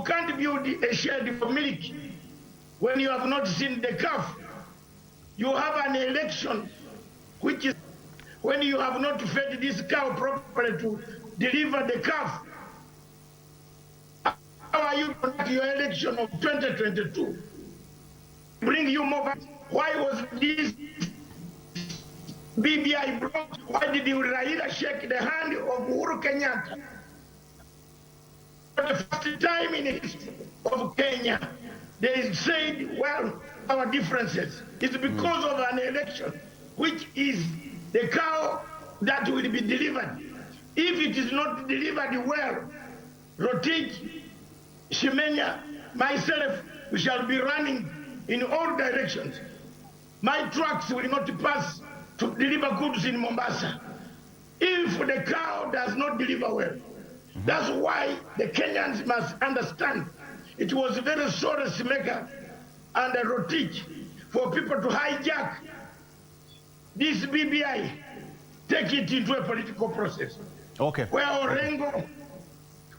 can't build a shed for milk when you have not seen the calf. You have an election which is when you have not fed this cow properly to deliver the calf. How are you conducting your election of 2022? Bring you more. Why was this BBI blocked? Why did Raila shake the hand of Uhuru Kenyatta? For the first time in the history of Kenya, they said, well, our differences is because of an election, which is the cow that will be delivered. If it is not delivered well, Rotich, Shimenya, myself, we shall be running in all directions. My trucks will not pass to deliver goods in Mombasa if the cow does not deliver well. That's why the Kenyans must understand it was very sorry, Simeka and Rotich, for people to hijack this BBI, take it into a political process. Okay. Where Orengo,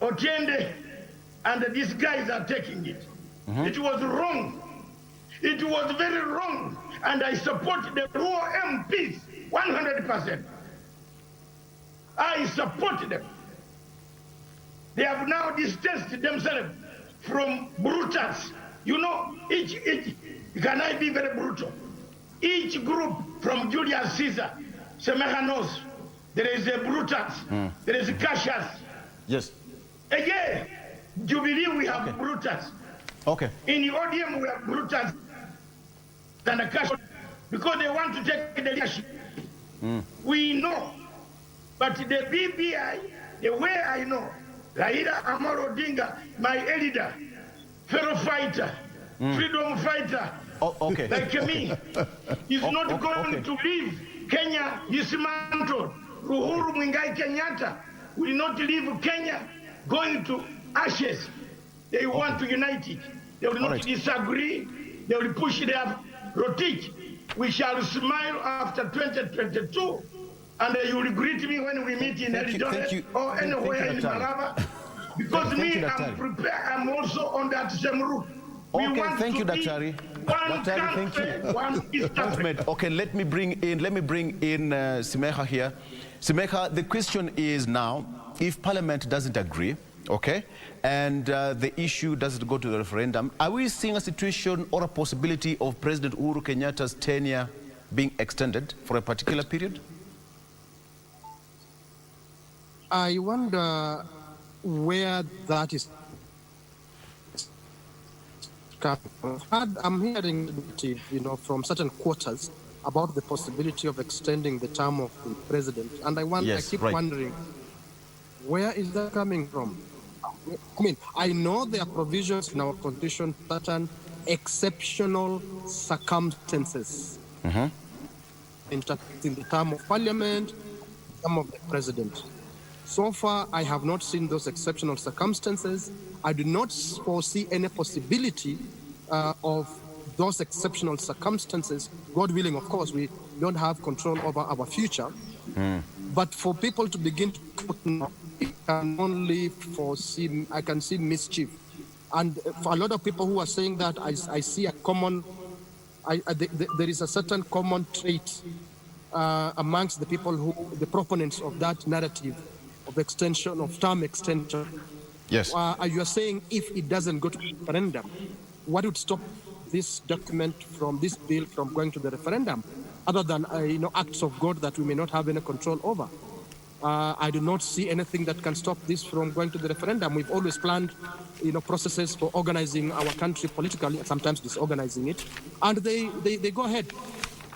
Otiende, and these guys are taking it. It was wrong. It was very wrong. And I support the raw MPs 100%. I support them. They have now distanced themselves from brutals. You know, can I be very brutal? Each group from Julius Caesar, Semeha knows, there is a Brutus, there is a Cassius. Yes. Again, Jubilee we have Brutus. Okay. In the ODM we have Brutus and a Cassius because they want to take the leadership. We know, but the BBI, the way I know, Raila Amolo Odinga, my elder, fellow fighter, freedom fighter, like me, is not going to leave Kenya dismantled. Uhuru Muigai Kenyatta will not leave Kenya going to ashes. They want to unite it. They will not disagree. They will push their Rotich. We shall smile after 2022, and you will greet me when we meet in Eldoret or anywhere in Malaba. Because me, I'm prepared. I'm also on that same route. Okay, thank you, Daktari. Thank you. Okay, let me bring in Simeha here. Simeha, the question is now, if Parliament doesn't agree, okay, and the issue doesn't go to the referendum, are we seeing a situation or a possibility of President Uhuru Kenyatta's tenure being extended for a particular period? I wonder where that is coming from. I'm hearing, from certain quarters about the possibility of extending the term of the president, and I keep wondering, where is that coming from? I mean, I know there are provisions in our constitution, certain exceptional circumstances interpreting the term of parliament, the term of the president. So far, I have not seen those exceptional circumstances. I do not foresee any possibility of those exceptional circumstances. God willing, of course, we don't have control over our future. But for people to begin to put now, I can see mischief. And for a lot of people who are saying that, I see a common, there is a certain common trait amongst the people the proponents of that narrative of extension, of term extension. Yes. You are saying if it doesn't go to referendum, what would stop this document from this bill from going to the referendum, other than acts of God that we may not have any control over? I do not see anything that can stop this from going to the referendum. We've always planned, processes for organizing our country politically, sometimes disorganizing it, and they go ahead.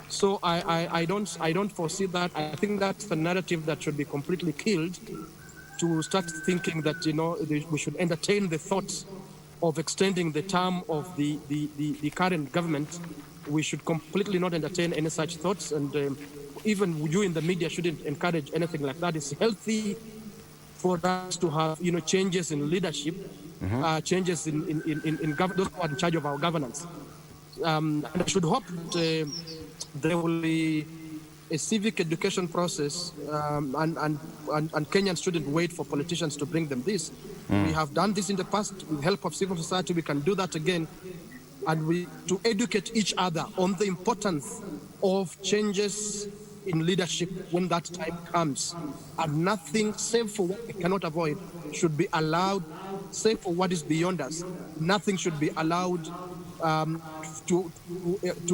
So I don't foresee that. I think that's the narrative that should be completely killed, to start thinking that we should entertain the thoughts of extending the term of the current government. We should completely not entertain any such thoughts, and even you in the media shouldn't encourage anything like that. It's healthy for us to have changes in leadership, changes in those who are in charge of our governance. And I should hope that there will be a civic education process, and Kenyans shouldn't wait for politicians to bring them this. We have done this in the past with the help of civil society. We can do that again. And to educate each other on the importance of changes in leadership when that time comes. And nothing, save for what we cannot avoid, should be allowed, save for what is beyond us. Nothing should be allowed to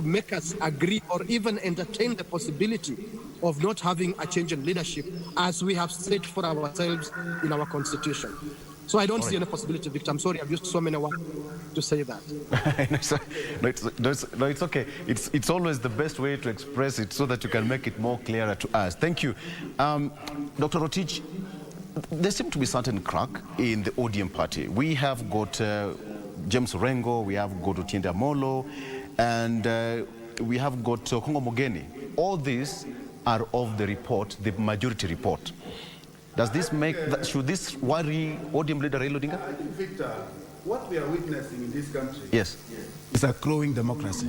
make us agree or even entertain the possibility of not having a change in leadership as we have set for ourselves in our constitution. So I don't see any possibility, Victor. I'm sorry, I've used so many words to say that. No, it's okay. It's always the best way to express it so that you can make it more clearer to us. Thank you. Dr. Rotich, there seems to be certain crack in the ODM party. We have got James Orengo, we have got Otiende Amolo, and we have got Kongo Mogeni. All these are of the report, the majority report. Does this make, should this worry ODM leader Raila Odinga? I think, Victor, what we are witnessing in this country is a growing democracy.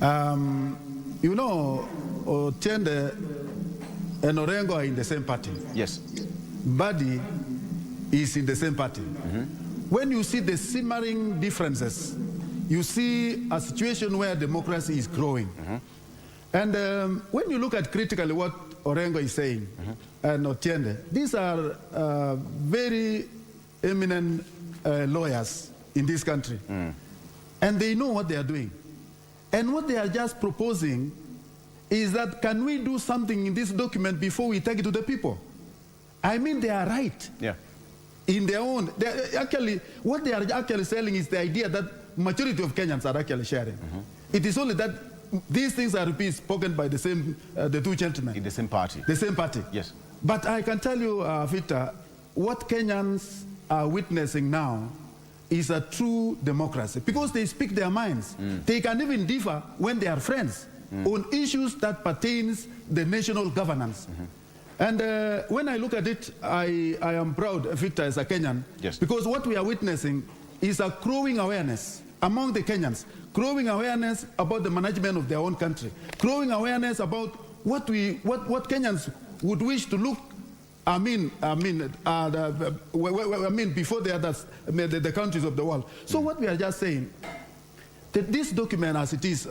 You know, Otiende and Orengo are in the same party. Yes. Badi is in the same party. When you see the simmering differences, you see a situation where democracy is growing. And when you look at critically what Orengo is saying, and Otiende, these are very eminent lawyers in this country. And they know what they are doing. And what they are just proposing is that, can we do something in this document before we take it to the people? I mean, they are right. Yeah. In their own, actually, what they are actually selling is the idea that majority of Kenyans are actually sharing. It is only that these things are being spoken by the same, the two gentlemen. In the same party. The same party. Yes. But I can tell you, Victor, what Kenyans are witnessing now is a true democracy because they speak their minds. They can even differ when they are friends on issues that pertains the national governance. And when I look at it, I am proud, Victor, as a Kenyan, because what we are witnessing is a growing awareness among the Kenyans, growing awareness about the management of their own country, growing awareness about what Kenyans would wish to look, before the others, the countries of the world. So what we are just saying, that this document as it is,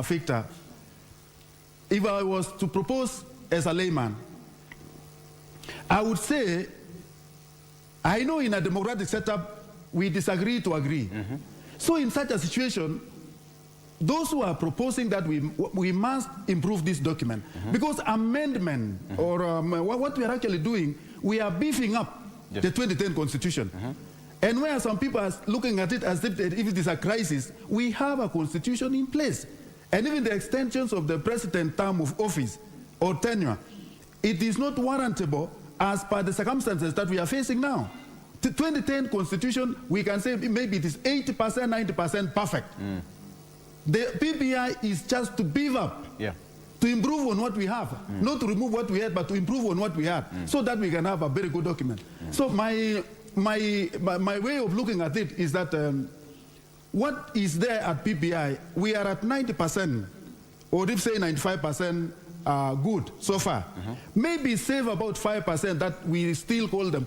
Victor, if I was to propose as a layman, I would say, I know in a democratic setup, we disagree to agree. So in such a situation, those who are proposing that we must improve this document, because amendment or what we are actually doing, we are beefing up the 2010 Constitution. And where some people are looking at it as if it is a crisis, we have a constitution in place. And even the extensions of the president's term of office or tenure, it is not warrantable as per the circumstances that we are facing now. The 2010 Constitution, we can say maybe it is 80%, 90% perfect. The PPI is just to beef up, to improve on what we have, not to remove what we had, but to improve on what we had, so that we can have a very good document. So my way of looking at it is that what is there at PPI, we are at 90%, or if say 95%, good so far. Maybe save about 5% that we still call them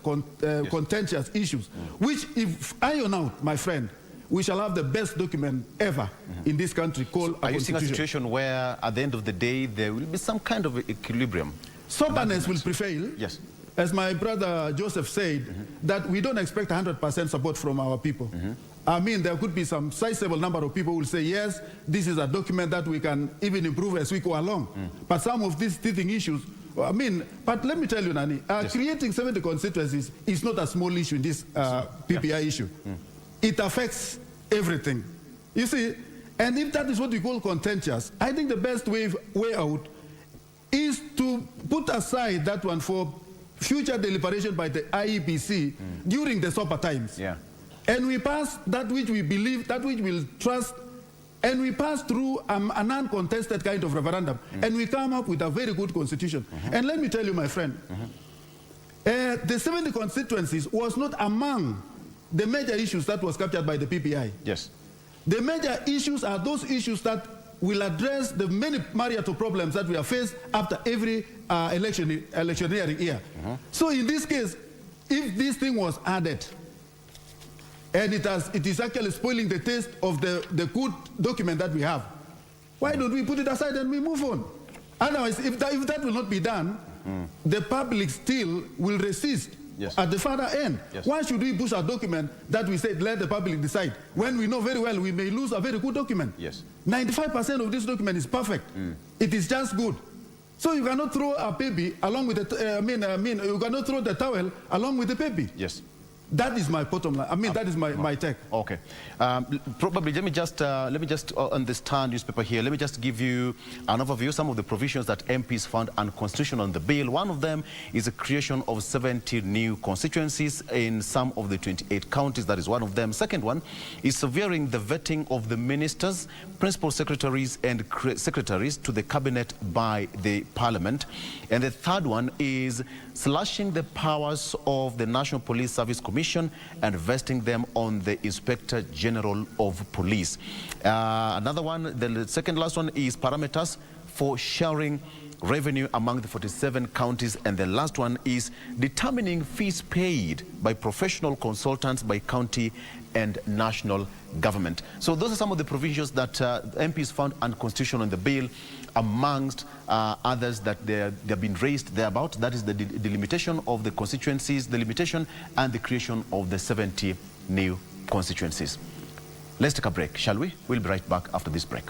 contentious issues, which if iron out, my friend, we shall have the best document ever in this country called a constitution. Are you seeing a situation where at the end of the day there will be some kind of equilibrium? Soberness will prevail. Yes. As my brother Joseph said, that we don't expect 100% support from our people. I mean, there could be some sizable number of people who will say, yes, this is a document that we can even improve as we go along. But some of these teething issues, I mean, but let me tell you, Nani, creating 70 constituencies is not a small issue in this PPI issue. It affects everything. You see, and if that is what we call contentious, I think the best way out is to put aside that one for future deliberation by the IEBC during the supper times. And we pass that which we believe, that which we'll trust, and we pass through a non-contested kind of referendum, and we come up with a very good constitution. And let me tell you, my friend, the 70 constituencies was not among the major issues that was captured by the PPI. Yes. The major issues are those issues that will address the many marital problems that we have faced after every electioneering year. So in this case, if this thing was added, and it is actually spoiling the taste of the good document that we have, why don't we put it aside and we move on? Otherwise, if that will not be done, the public still will resist at the further end. Why should we push a document that we said let the public decide, when we know very well we may lose a very good document? 95% of this document is perfect. It is just good. So you cannot throw a baby along with the, you cannot throw the towel along with the baby. That is my bottom line. That is my take. Okay. Probably let me just on this Star newspaper here, let me just give you an overview, some of the provisions that MPs found unconstitutional in the bill. One of them is the creation of 70 new constituencies in some of the 28 counties. That is one of them. Second one is severing the vetting of the ministers, principal secretaries and secretaries to the cabinet by the parliament. And the third one is slashing the powers of the National Police Service Commission and vesting them on the Inspector General of Police. Another one, the second last one, is parameters for sharing revenue among the 47 counties. And the last one is determining fees paid by professional consultants by county and national government. So those are some of the provisions that MPs found unconstitutional in the bill, amongst others that they have been raised thereabout. That is the delimitation of the constituencies, the limitation and the creation of the 70 new constituencies. Let's take a break, shall we? We'll be right back after this break.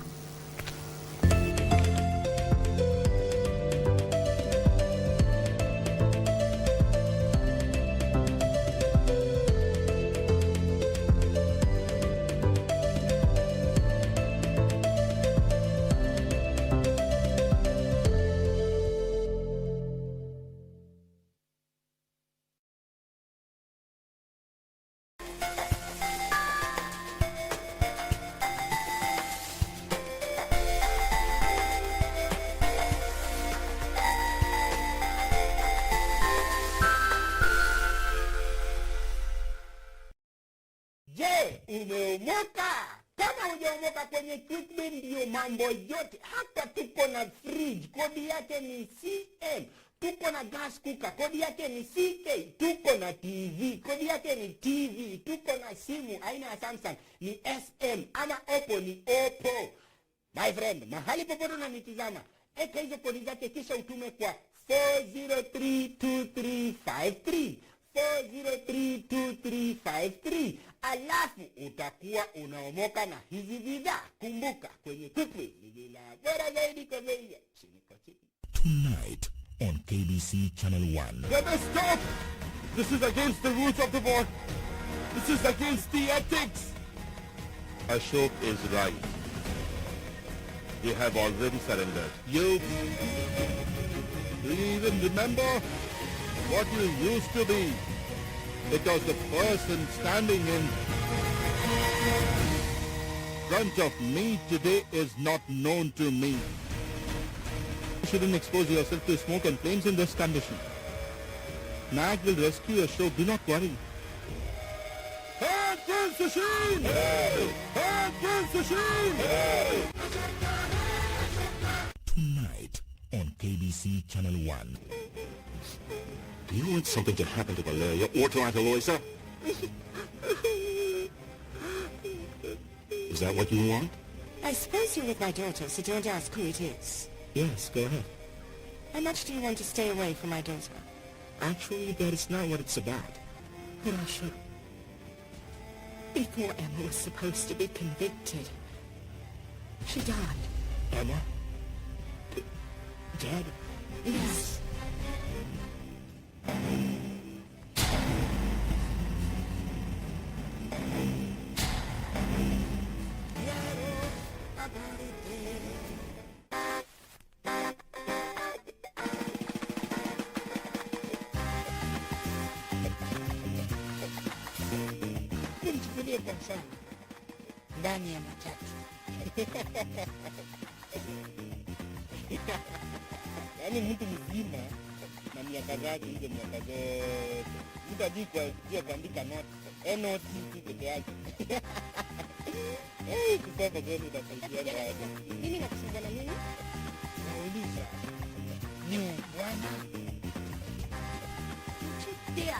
Umeomoka. Kama hujaomoka kwenye Quickbit ndio mambo yote. Hapa tuko na fridge, kodi yake ni CM. Tuko na gas cooker, kodi yake ni CK. Tuko na TV, kodi yake ni TV. Tuko na simu aina ya Samsung ni SM, ama Oppo ni Oppo. My friend, mahali popote unanitizama, eka hizo kodi zake kisha utume kwa 4032353. 4032353. Alafu utakuwa unaomoka na hizi bidhaa. Kumbuka kwenye Quickbit ni bila bora zaidi kwa bei ya chini kwa chini. Tonight on KBC Channel 1. Stop! This is against the rules of the board. This is against the ethics. Ashok is right. You have already surrendered. Do you even remember what you used to be? Because the person standing in front of me today is not known to me. You shouldn't expose yourself to smoke and flames in this condition. Nag will rescue your show, do not worry. Hand against the sheen! Hand against the sheen! Tonight on KBC Channel 1. Do you want something to happen to Valeria or to Aunt Eloisa? Is that what you want? I suppose you're with my daughter, so don't ask who it is. Yes, go ahead. How much do you want to stay away from my daughter? Actually, that is not what it's about. But I should. Before Emma was supposed to be convicted, she died. Emma? Dead? Yes. Nichukulie kwa mfano ndani ya matatu. Yaani mtu mzima na miaka zake hizo miaka zote. Mtu ajikwa kuandika noti. Noti peke yake. Kusoma kweli utasaidia gani? Mimi nakusumbua na nini? Nauliza. Ni bwana. Dia.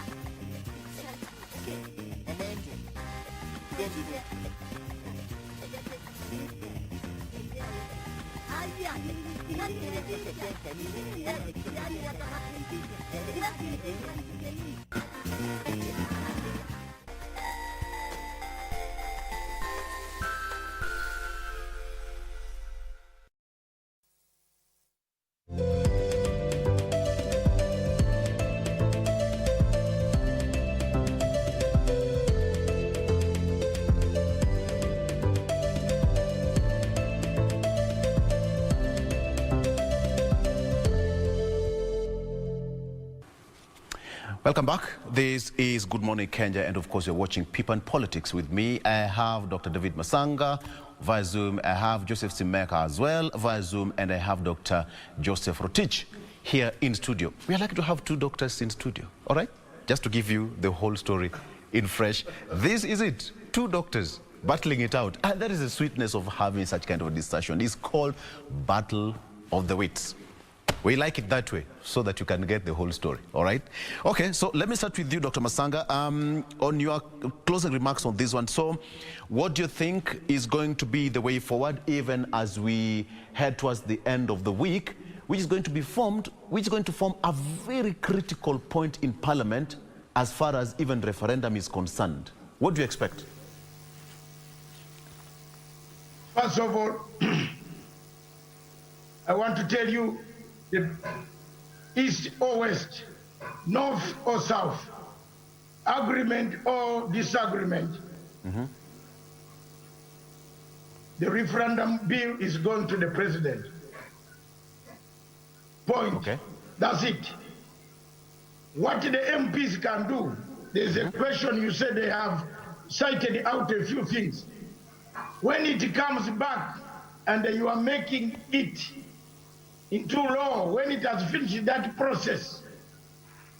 Welcome back. This is Good Morning Kenya, and of course you're watching People and Politics with me. I have Dr. David Masanga via Zoom. I have Joseph Simeka as well via Zoom, and I have Dr. Joseph Rotich here in studio. We are lucky to have two doctors in studio, all right? Just to give you the whole story in fresh. This is it, two doctors battling it out. And that is the sweetness of having such kind of a discussion. It's called Battle of the Wits. We like it that way, so that you can get the whole story, all right? Okay, so let me start with you, Dr. Masanga, on your closing remarks on this one. So what do you think is going to be the way forward, even as we head towards the end of the week, which is going to form a very critical point in Parliament as far as even referendum is concerned? What do you expect? First of all, I want to tell you, the east or west, north or south, agreement or disagreement, the referendum bill is going to the president. Point. Okay. That's it. What the MPs can do, there's a question you said they have cited out a few things. When it comes back and you are making it into law, when it has finished that process,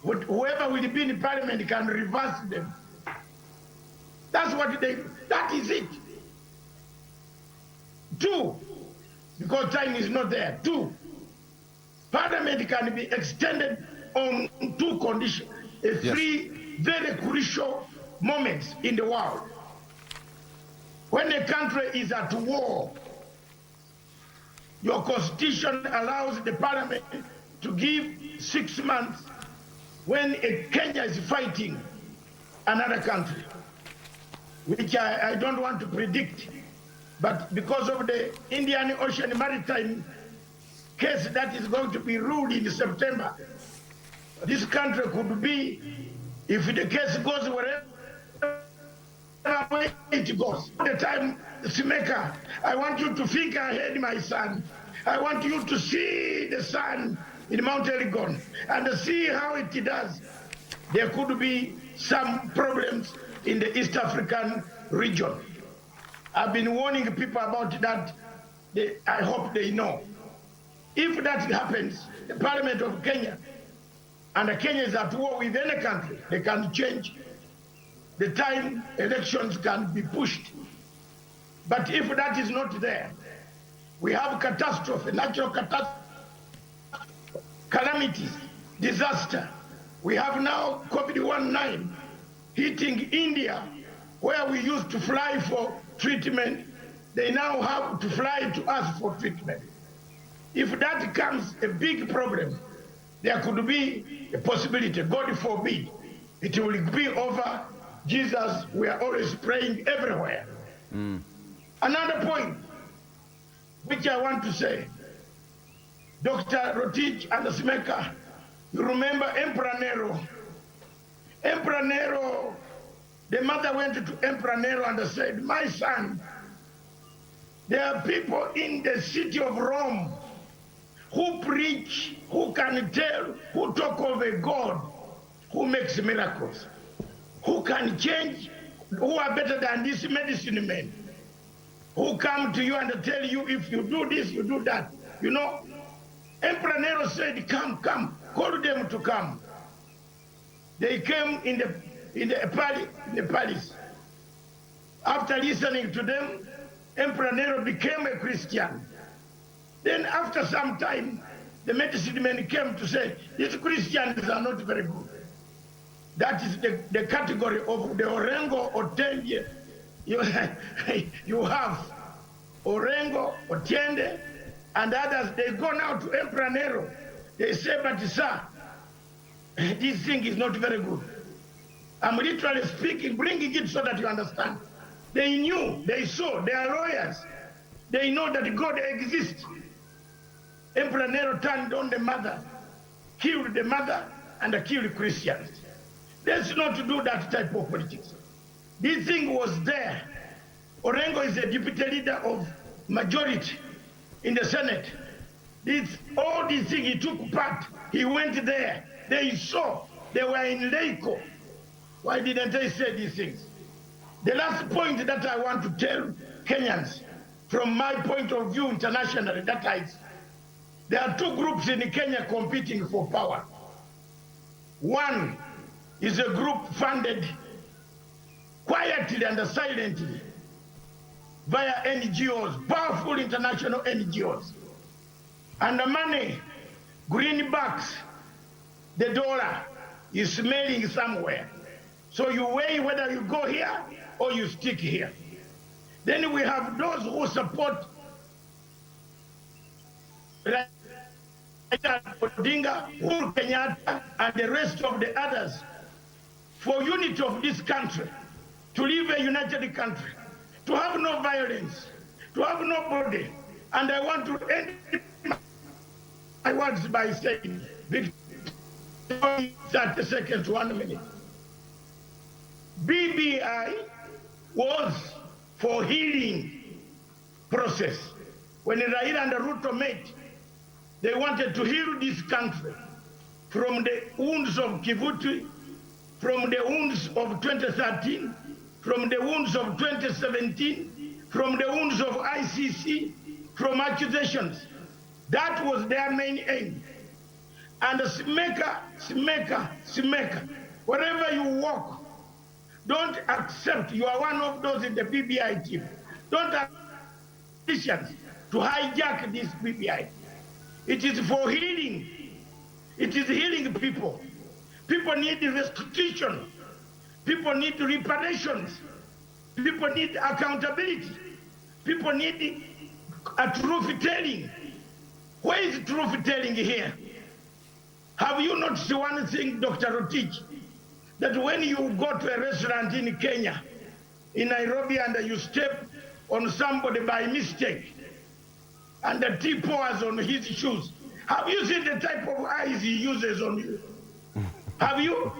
whoever will be in Parliament can reverse them. That's what that is it. Two, because time is not there. Two, Parliament can be extended on two conditions. Three very crucial moments in the world. When a country is at war, your constitution allows the Parliament to give 6 months when Kenya is fighting another country, which I don't want to predict, but because of the Indian Ocean Maritime case that is going to be ruled in September, this country could be, if the case goes wherever way it goes. The time, Simeka, I want you to think ahead, my son. I want you to see the sun in Mount Elgon and see how it does. There could be some problems in the East African region. I've been warning people about that. I hope they know. If that happens, the Parliament of Kenya, and Kenya is at war with any country, they can change the time elections can be pushed. But if that is not there, we have catastrophe, natural catastrophe, calamities, disaster. We have now COVID-19 hitting India, where we used to fly for treatment. They now have to fly to us for treatment. If that becomes a big problem, there could be a possibility, God forbid, it will be over. Jesus, we are always praying everywhere. Another point, which I want to say, Dr. Rotich and Simeka, you remember Emperor Nero. Emperor Nero, the mother went to Emperor Nero and said, my son, there are people in the city of Rome who preach, who can tell, who talk of a God who makes miracles, who can change, who are better than these medicine men, who come to you and tell you if you do this, you do that. You know, Emperor Nero said, come, call them to come. They came in the palace. After listening to them, Emperor Nero became a Christian. Then after some time, the medicine men came to say, these Christians are not very good. That is the category of the Orengo or 10-year you have Orengo, Otiende, and others. They go now to Emperor Nero. They say, but sir, this thing is not very good. I'm literally speaking, bringing it so that you understand. They knew, they saw, they are lawyers. They know that God exists. Emperor Nero turned on the mother, killed the mother, and killed Christians. Let's not do that type of politics. This thing was there. Orengo is a deputy leader of majority in the Senate. All these things, he took part. He went there. They saw. They were in Leiko. Why didn't they say these things? The last point that I want to tell Kenyans, from my point of view internationally, that is, there are two groups in Kenya competing for power. One is a group funded quietly and silently via NGOs, powerful international NGOs. And the money, greenbacks, the dollar is smelling somewhere. So you weigh whether you go here or you stick here. Then we have those who support Odinga, Uhuru Kenyatta, and the rest of the others for unity of this country, to live a united country, to have no violence, to have nobody. And I want to end my words by saying, 30 seconds, 1 minute. BBI was for healing process. When Raila and Ruto met, they wanted to heal this country from the wounds of Kivuti, from the wounds of 2013, from the wounds of 2017, from the wounds of ICC, from accusations. That was their main aim. And Smeka, wherever you walk, don't accept, you are one of those in the BBI team. Don't accept politicians to hijack this BBI. It is for healing. It is healing people. People need restitution. People need reparations. People need accountability. People need a truth telling. Where is truth telling here? Have you noticed one thing, Dr. Rotich? That when you go to a restaurant in Kenya, in Nairobi, and you step on somebody by mistake, and the tea pours on his shoes, have you seen the type of eyes he uses on you? Have you?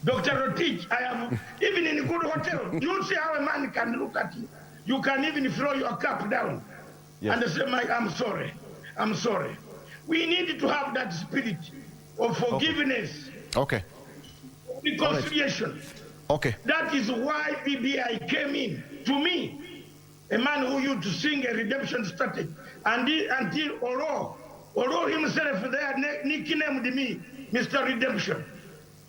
Dr. Rotich, I have, even in a good hotel, you see how a man can look at you. You can even throw your cup down and say, I'm sorry, I'm sorry. We need to have that spirit of forgiveness. Okay. Reconciliation. Right. Okay. That is why BBI came in. To me, a man who used to sing a redemption strategy, and until Oro himself there nicknamed me Mr. Redemption.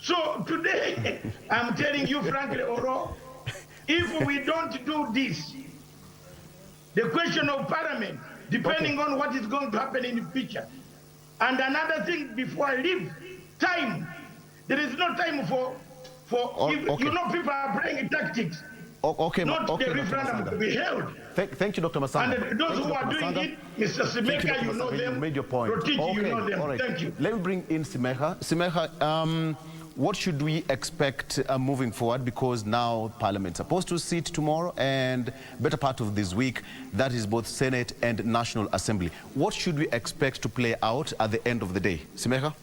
So today, I'm telling you frankly, Oro, if we don't do this, the question of parliament, depending on what is going to happen in the future. And another thing before I leave, time. There is no time for okay. You know, people are playing tactics. Okay, not the referendum to be held. Thank you, Dr. Masanga. And those who are doing it, Mr. Simeka, you know them. You made your point. Rotich, okay. You know them. All right. Thank you. Let me bring in Simeha. Simeha, what should we expect moving forward? Because now Parliament's supposed to sit tomorrow and better part of this week, that is both Senate and National Assembly. What should we expect to play out at the end of the day? Simeha?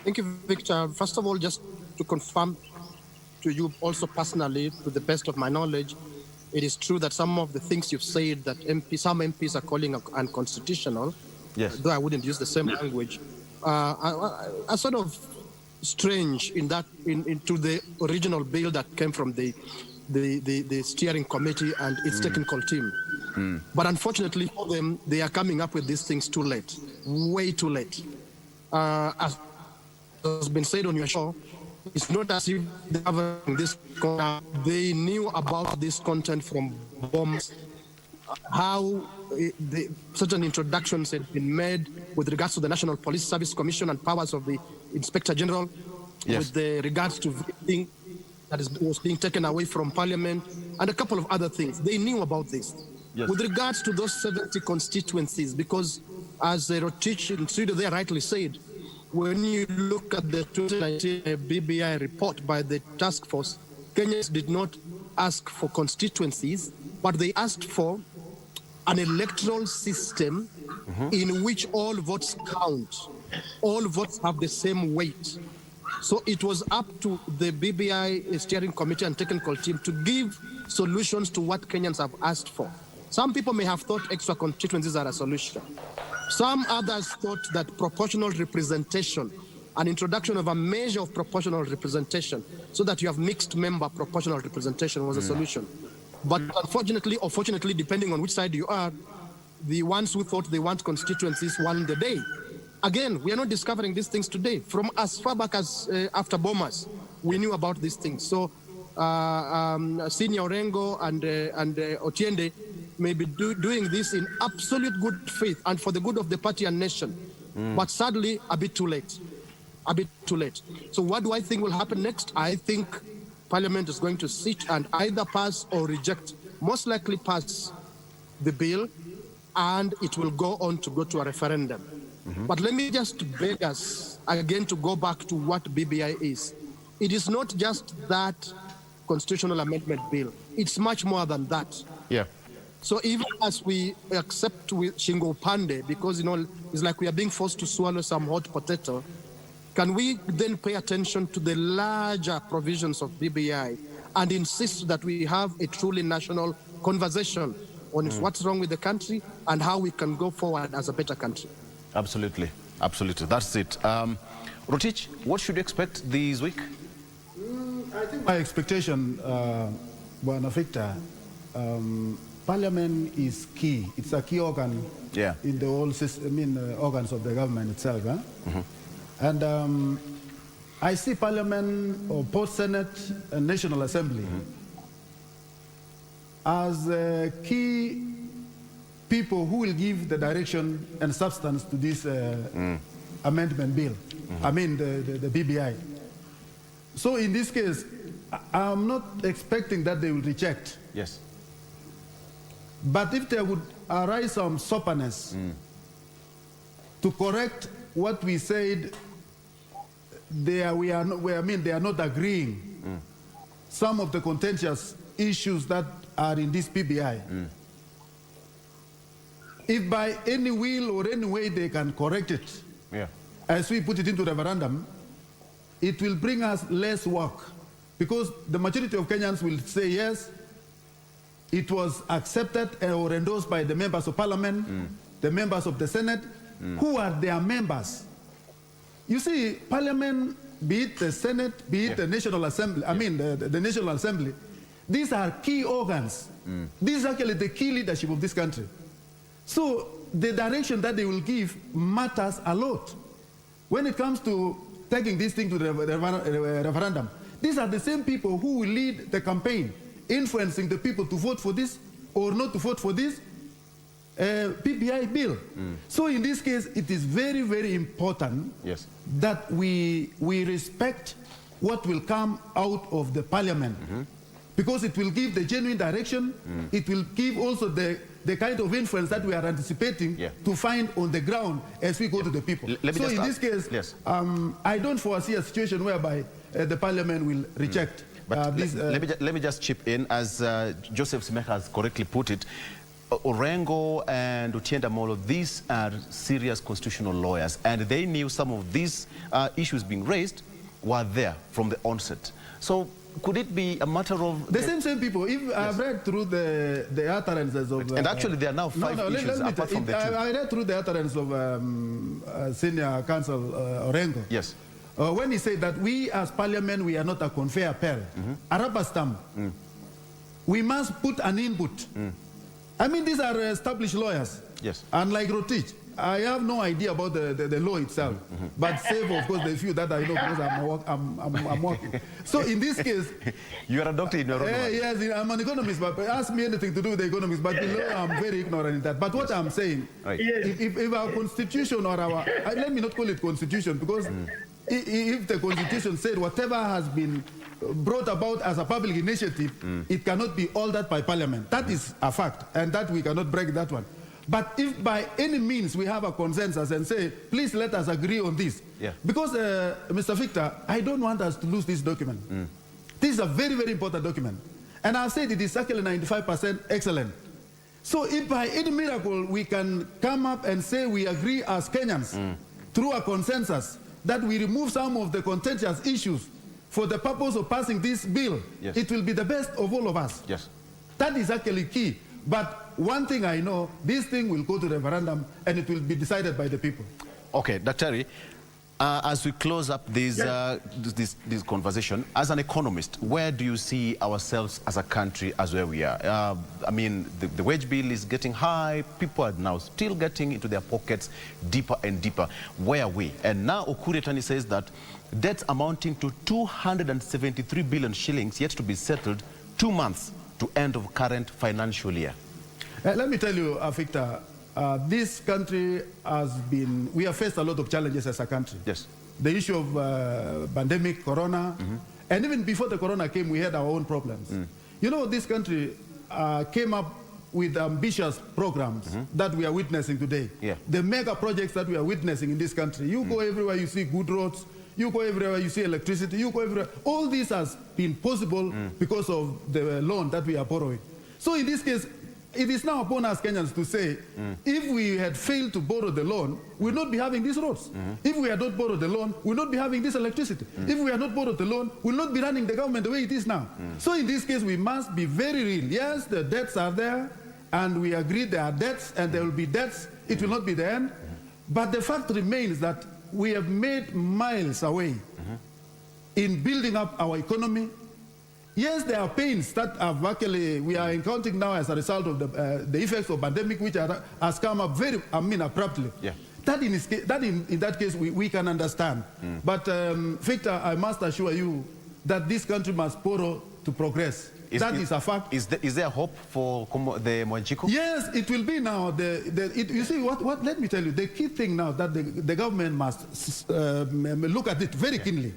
Thank you, Victor. First of all, just to confirm to you also personally, to the best of my knowledge, it is true that some of the things you've said that some MPs are calling unconstitutional, yes, though I wouldn't use the same language, are sort of strange in that into the original bill that came from the steering committee and its technical team. But unfortunately for them, they are coming up with these things too late, way too late. As has been said on your show, it's not as if they knew about this content from bombs, how certain introductions had been made with regards to the National Police Service Commission and powers of the Inspector General, yes, with the regards to voting, was being taken away from Parliament, and a couple of other things. They knew about this. Yes. With regards to those 70 constituencies, because as Rotich in studio there rightly said, when you look at the 2019 BBI report by the task force, Kenyans did not ask for constituencies, but they asked for an electoral system in which all votes count. All votes have the same weight. So it was up to the BBI steering committee and technical team to give solutions to what Kenyans have asked for. Some people may have thought extra constituencies are a solution. Some others thought that proportional representation, an introduction of a measure of proportional representation, so that you have mixed member proportional representation was a solution. But unfortunately, or fortunately, depending on which side you are, the ones who thought they want constituencies won the day. Again, we are not discovering these things today. From as far back as after Bomas, we knew about these things. So Senior Orengo and Otiende may be doing this in absolute good faith and for the good of the party and nation. But sadly, a bit too late. A bit too late. So what do I think will happen next? I think Parliament is going to sit and either pass or reject, most likely pass the bill, and it will go on to go to a referendum. But let me just beg us again to go back to what BBI is. It is not just that constitutional amendment bill. It's much more than that. Yeah. So even as we accept with Shingo Pande, because, you know, it's like we are being forced to swallow some hot potato, can we then pay attention to the larger provisions of BBI and insist that we have a truly national conversation on what's wrong with the country and how we can go forward as a better country? Absolutely. Absolutely. That's it. Rotich, what should you expect this week? I think my expectation, Bwana Victor, Parliament is key. It's a key organ in the whole system, organs of the government itself. And I see Parliament or post-Senate and National Assembly as key people who will give the direction and substance to this amendment bill. I mean the BBI. So in this case, I'm not expecting that they will reject. Yes. But if there would arise some soberness to correct what we said, they are not agreeing some of the contentious issues that are in this PBI. If by any will or any way they can correct it, as we put it into referendum, it will bring us less work, because the majority of Kenyans will say yes, it was accepted or endorsed by the members of Parliament, the members of the Senate, who are their members. You see, Parliament, be it the Senate, be it the National Assembly, the National Assembly, these are key organs. This is actually the key leadership of this country. So the direction that they will give matters a lot. When it comes to taking this thing to the referendum, these are the same people who will lead the campaign, influencing the people to vote for this or not to vote for this PBI bill. So in this case, it is very, very important that we respect what will come out of the Parliament, because it will give the genuine direction, it will give also the kind of influence that we are anticipating to find on the ground as we go to the people. So in this case, I don't foresee a situation whereby the Parliament will reject this. Let me just chip in, as Joseph Simeha has correctly put it. Orengo and Otiende Molo, these are serious constitutional lawyers, and they knew some of these issues being raised were there from the onset. So could it be a matter of... The same people. If I've read through the utterances of... and actually there are now five issues apart from the two. I read through the utterance of Senior Counsel Orengo. Yes. When he said that we as Parliament, we are not a conveyor belt, a rubber stamp. We must put an input. I mean, these are established lawyers. Yes. Unlike Rotich, I have no idea about the law itself, but save, of course, the few that I know because I'm working. So in this case... You are a doctor in your own way. Yes, I'm an economist, but ask me anything to do with the economics, but the law, I'm very ignorant in that. But what I'm saying, if our constitution or our... let me not call it constitution, because if the constitution said whatever has been brought about as a public initiative, it cannot be altered by Parliament. That is a fact, and that we cannot break that one. But if by any means we have a consensus and say, please let us agree on this. Yeah. Because, Mr. Victor, I don't want us to lose this document. This is a very, very important document. And I've said it is actually 95% excellent. So if by any miracle we can come up and say we agree as Kenyans through a consensus that we remove some of the contentious issues for the purpose of passing this bill, yes, it will be the best of all of us. Yes. That is actually key. But one thing I know, this thing will go to referendum and it will be decided by the people. Okay, Dr. As we close up this, this conversation, as an economist, where do you see ourselves as a country as where we are? I mean, the wage bill is getting high. People are now still getting into their pockets deeper and deeper. Where are we? And now Okwiri Etani says that debts amounting to 273 billion shillings yet to be settled 2 months to end of current financial year. Let me tell you, Victor, this country has been, we have faced a lot of challenges as a country. Yes. The issue of pandemic, corona, and even before the corona came, we had our own problems. You know, this country came up with ambitious programs that we are witnessing today. Yeah. The mega projects that we are witnessing in this country. You go everywhere, you see good roads. You go everywhere, you see electricity. You go everywhere. All this has been possible because of the loan that we are borrowing. So in this case, it is now upon us Kenyans to say, if we had failed to borrow the loan, we would not be having these roads. If we had not borrowed the loan, we would not be having this electricity. If we had not borrowed the loan, we will not be running the government the way it is now. So in this case, we must be very real. Yes, the debts are there, and we agree there are debts, and there will be debts. It will not be the end. But the fact remains that we have made miles away in building up our economy. Yes, there are pains that have actually, we are encountering now as a result of the effects of pandemic, which has come up very, abruptly. Yeah. That in that case, we can understand. But Victor, I must assure you that this country must borrow to progress. That is a fact. Is there hope for the Mwajiko? Yes, it will be now. You see, let me tell you, the key thing now that the government must look at it very keenly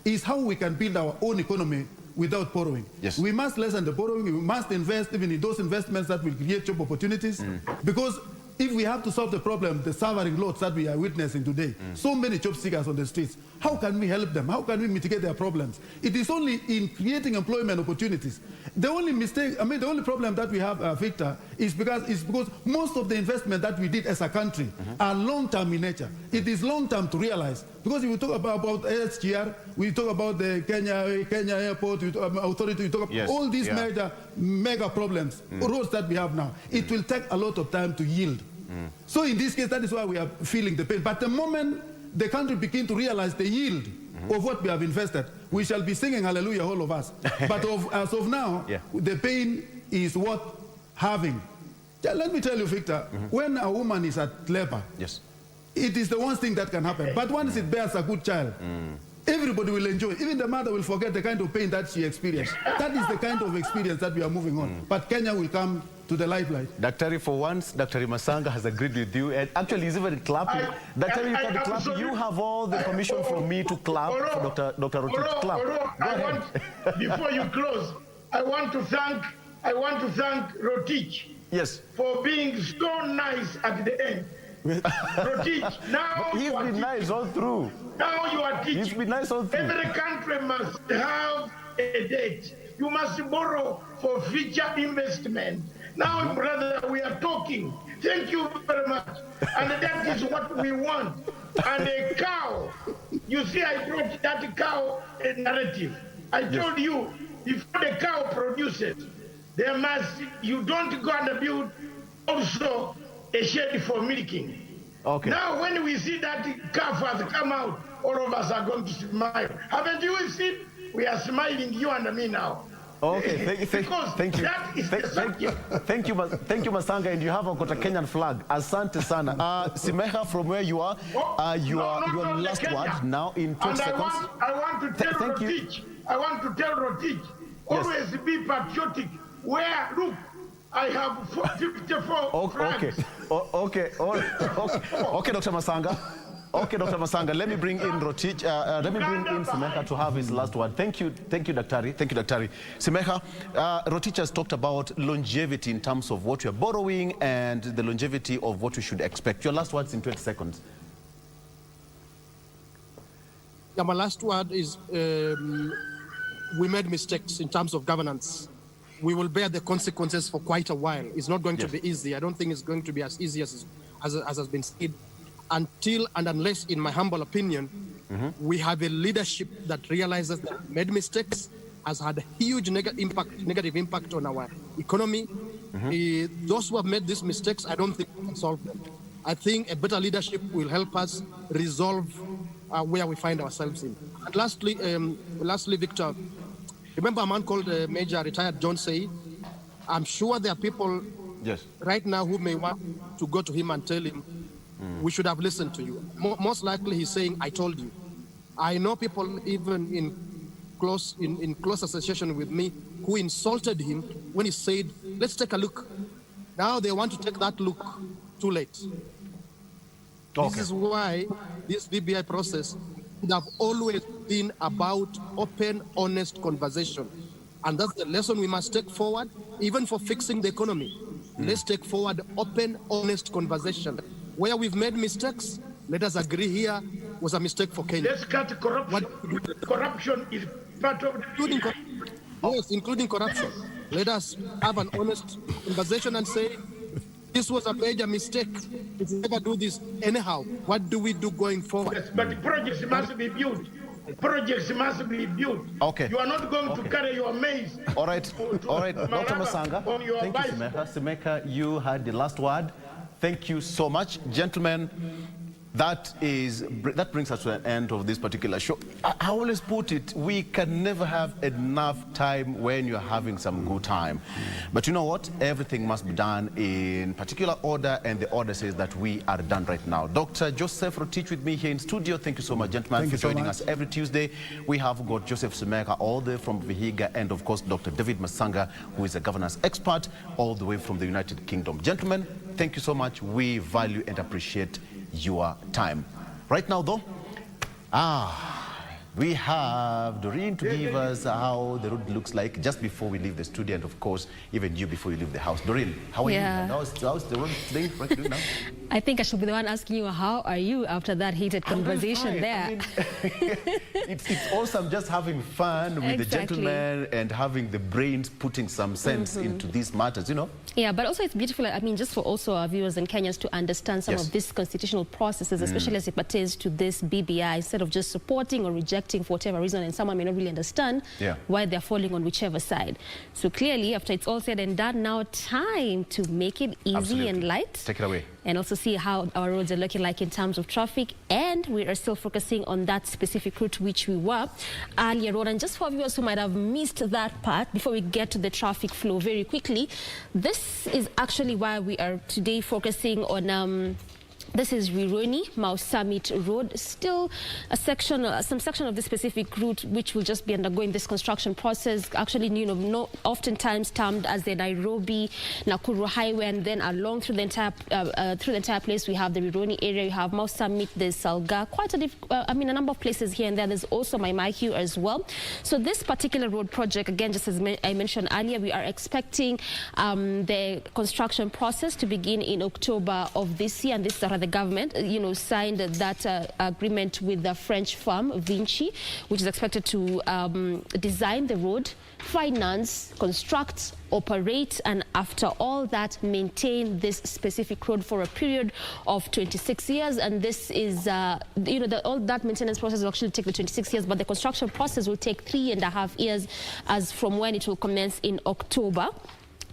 is how we can build our own economy without borrowing. Yes. We must lessen the borrowing. We must invest even in those investments that will create job opportunities. Because if we have to solve the problem, the suffering loads that we are witnessing today, so many job seekers on the streets, how can we help them? How can we mitigate their problems? It is only in creating employment opportunities. The only mistake, the only problem that we have, Victor, is because most of the investment that we did as a country are long-term in nature. It is long-term to realize. Because if we talk about SGR, we talk about the Kenya Airport Authority, we talk about all these mega problems, roads that we have now. It will take a lot of time to yield. So in this case, that is why we are feeling the pain. But the moment the country begins to realize the yield of what we have invested, we shall be singing hallelujah, all of us. But as of now, the pain is worth having. Let me tell you, Victor, when a woman is at labor, it is the one thing that can happen. But once it bears a good child, everybody will enjoy. Even the mother will forget the kind of pain that she experienced. That is the kind of experience that we are moving on. But Kenya will come to the limelight. Dr. For once, Dr. Masanga has agreed with you, and actually he's even clapping. Dr. You can clap. You have all the permission from me to clap for Dr. Rotich. Clap. Before you close, I want to thank Rotich. Yes. For being so nice at the end. Rotich, now he's been nice all through. Now you are teaching. He's been nice all through. Every country must have a debt. You must borrow for future investment. Now, brother, we are talking. Thank you very much. And that is what we want. And a cow. You see, I brought that cow narrative. I told you, before the cow produces, you don't go and build also a shed for milking. Okay. Now, when we see that calf has come out, all of us are going to smile. Haven't you seen? We are smiling, you and me now. Okay, thank you. That is the subject. Thank you, Masanga, and you have got a Kenyan flag. Asante sana. Simeha, from where you are, your last word now in 20 seconds. I want to tell Rotich, always be patriotic. Where, look, I have 54 Okay, Dr. Masanga. Okay, Dr. Masanga, let me bring in Rotich. Let me bring in Simeha to have his last word. Thank you, Daktari. Thank you, Daktari. Simeha, Rotich has talked about longevity in terms of what we are borrowing and the longevity of what we should expect. Your last words in 20 seconds. Yeah, my last word is we made mistakes in terms of governance. We will bear the consequences for quite a while. It's not going to be easy. I don't think it's going to be as easy as has been said. Until and unless, in my humble opinion, we have a leadership that realizes that made mistakes, has had a huge negative impact on our economy. Those who have made these mistakes, I don't think we can solve them. I think a better leadership will help us resolve where we find ourselves in. And lastly, Victor, remember a man called Major Retired John Say? I'm sure there are people right now who may want to go to him and tell him, we should have listened to you. Most likely he's saying, I told you. I know people even in close association with me who insulted him when he said, let's take a look. Now they want to take that look too late. Okay. This is why this BBI process would have always been about open, honest conversation. And that's the lesson we must take forward, even for fixing the economy. Let's take forward open, honest conversation. Where we've made mistakes, let us agree here was a mistake for Kenya. Let's cut corruption. Corruption is part of the... Yes, including corruption. Let us have an honest conversation and say, this was a major mistake. If we never do this anyhow, what do we do going forward? Yes, but the projects must be built. Projects must be built. Okay. You are not going to carry your maize. All right, Dr. Masanga. Thank you, Simeha. Simeha, you had the last word. Thank you so much, gentlemen. That brings us to an end of this particular show. I always put it, we can never have enough time when you're having some good time. But you know what? Everything must be done in particular order, and the order says that we are done right now. Dr. Joseph Rotich with me here in studio. Thank you so much, gentlemen, for joining us every Tuesday. We have got Joseph Simeha all the way from Vihiga, and of course, Dr. David Masanga, who is a governance expert all the way from the United Kingdom. Gentlemen, thank you so much. We value and appreciate your time. Right now, though, we have Doreen to give us how the road looks like just before we leave the studio, and of course, even you before you leave the house. Doreen, how are you? How's the road today? What are you doing now? I think I should be the one asking you, how are you after that heated conversation there? I mean, it's awesome just having fun with the gentlemen and having the brains putting some sense into these matters, you know? Yeah, but also it's beautiful, I mean, just for also our viewers and Kenyans to understand some of these constitutional processes, especially as it pertains to this BBI, instead of just supporting or rejecting for whatever reason, and someone may not really understand why they're falling on whichever side. So clearly, after it's all said and done, now time to make it easy and light. Take it away. And also see how our roads are looking like in terms of traffic. And we are still focusing on that specific route which we were earlier on. And just for viewers who might have missed that part, before we get to the traffic flow very quickly, this is actually why we are today focusing on this is Rironi, Mau Summit Road. Still a section, some section of the specific route which will just be undergoing this construction process. Actually, you know, oftentimes termed as the Nairobi-Nakuru Highway, and then along through the entire place we have the Rironi area. You have Mau Summit, there's Salga, quite a number of places here and there. There's also Maimahiu as well. So this particular road project, again, just as I mentioned earlier, we are expecting the construction process to begin in October of this year, and this is the government, signed that agreement with the French firm Vinci, which is expected to design the road, finance, construct, operate, and after all that, maintain this specific road for a period of 26 years. And this is, all that maintenance process will actually take the 26 years, but the construction process will take 3.5 years as from when it will commence in October.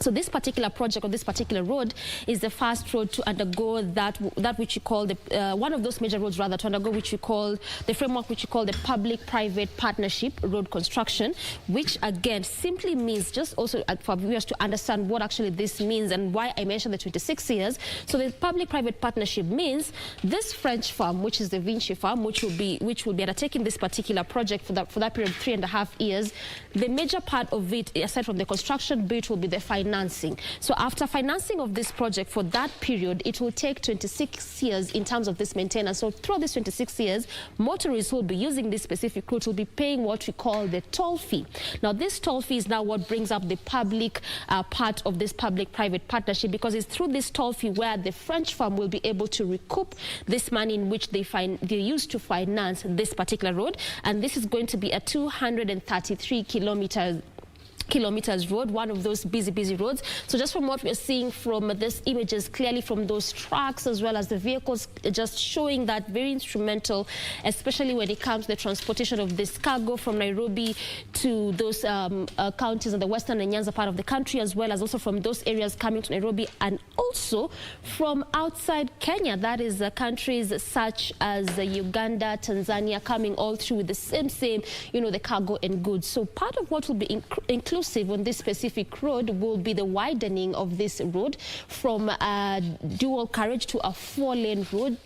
So this particular project, or this particular road, is the first road to undergo that which you call the one of those major roads rather to undergo which you call the framework which you call the public-private partnership road construction, which again simply means, just also for viewers to understand what actually this means and why I mentioned the 26 years. So the public-private partnership means this French firm, which is the Vinci firm, which will be undertaking this particular project for that period of 3.5 years. The major part of it, aside from the construction bit, will be the finance financing. So after financing of this project for that period, it will take 26 years in terms of this maintenance. So through these 26 years, motorists who will be using this specific route will be paying what we call the toll fee. Now, this toll fee is now what brings up the public part of this public-private partnership, because it's through this toll fee where the French firm will be able to recoup this money in which they used to finance this particular road. And this is going to be a 233 kilometers road, one of those busy roads. So just from what we're seeing from these images, clearly from those trucks as well as the vehicles, just showing that very instrumental, especially when it comes to the transportation of this cargo from Nairobi to those counties in the western and Nyanza part of the country, as well as also from those areas coming to Nairobi, and also from outside Kenya, that is countries such as Uganda, Tanzania, coming all through with the same, you know, the cargo and goods. So part of what will be included on this specific road will be the widening of this road from dual carriage to a four-lane road.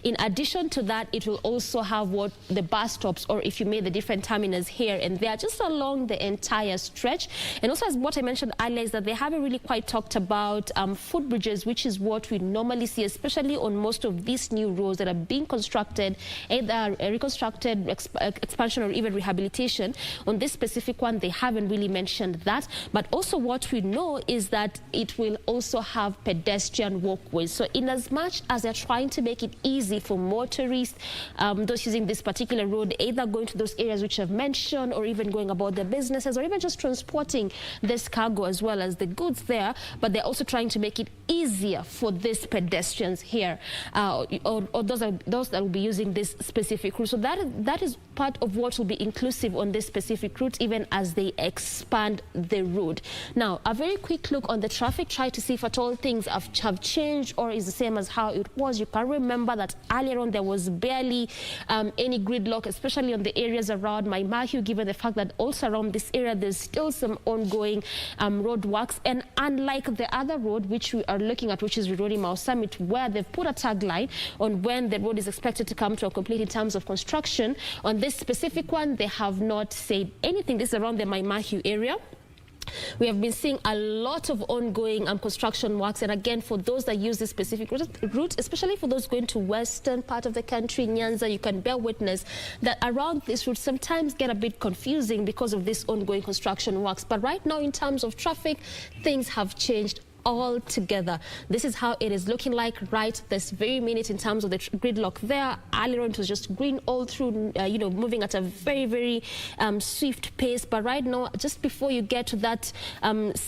In addition to that, it will also have what the bus stops, or if you may, the different terminals here and there, just along the entire stretch. And also, as what I mentioned earlier, is that they haven't really quite talked about footbridges, which is what we normally see, especially on most of these new roads that are being constructed, either reconstructed, expansion, or even rehabilitation. On this specific one, they haven't really mentioned that. But also what we know is that it will also have pedestrian walkways. So in as much as they're trying to make it easy for motorists, those using this particular road, either going to those areas which I've mentioned, or even going about their businesses, or even just transporting this cargo as well as the goods there, but they're also trying to make it easier for these pedestrians here, or those that will be using this specific route. So that is part of what will be inclusive on this specific route, even as they expand the road. Now, a very quick look on the traffic, try to see if at all things have changed or is the same as how it was. You can remember that earlier on there was barely any gridlock, especially on the areas around Maimahiu, given the fact that also around this area there's still some ongoing road works. And unlike the other road which we are looking at, which is Rironi Mau Summit, where they've put a tagline on when the road is expected to come to a complete in terms of construction, on this specific one they have not said anything. This is around the Maimahiu area. We have been seeing a lot of ongoing construction works, and again, for those that use this specific route, especially for those going to western part of the country, Nyanza, you can bear witness that around this route sometimes get a bit confusing because of this ongoing construction works. But right now, in terms of traffic, things have changed altogether. This is how it is looking like right this very minute in terms of the gridlock there. Earlier on it was just green all through, you know, moving at a very swift pace. But right now, just before you get to that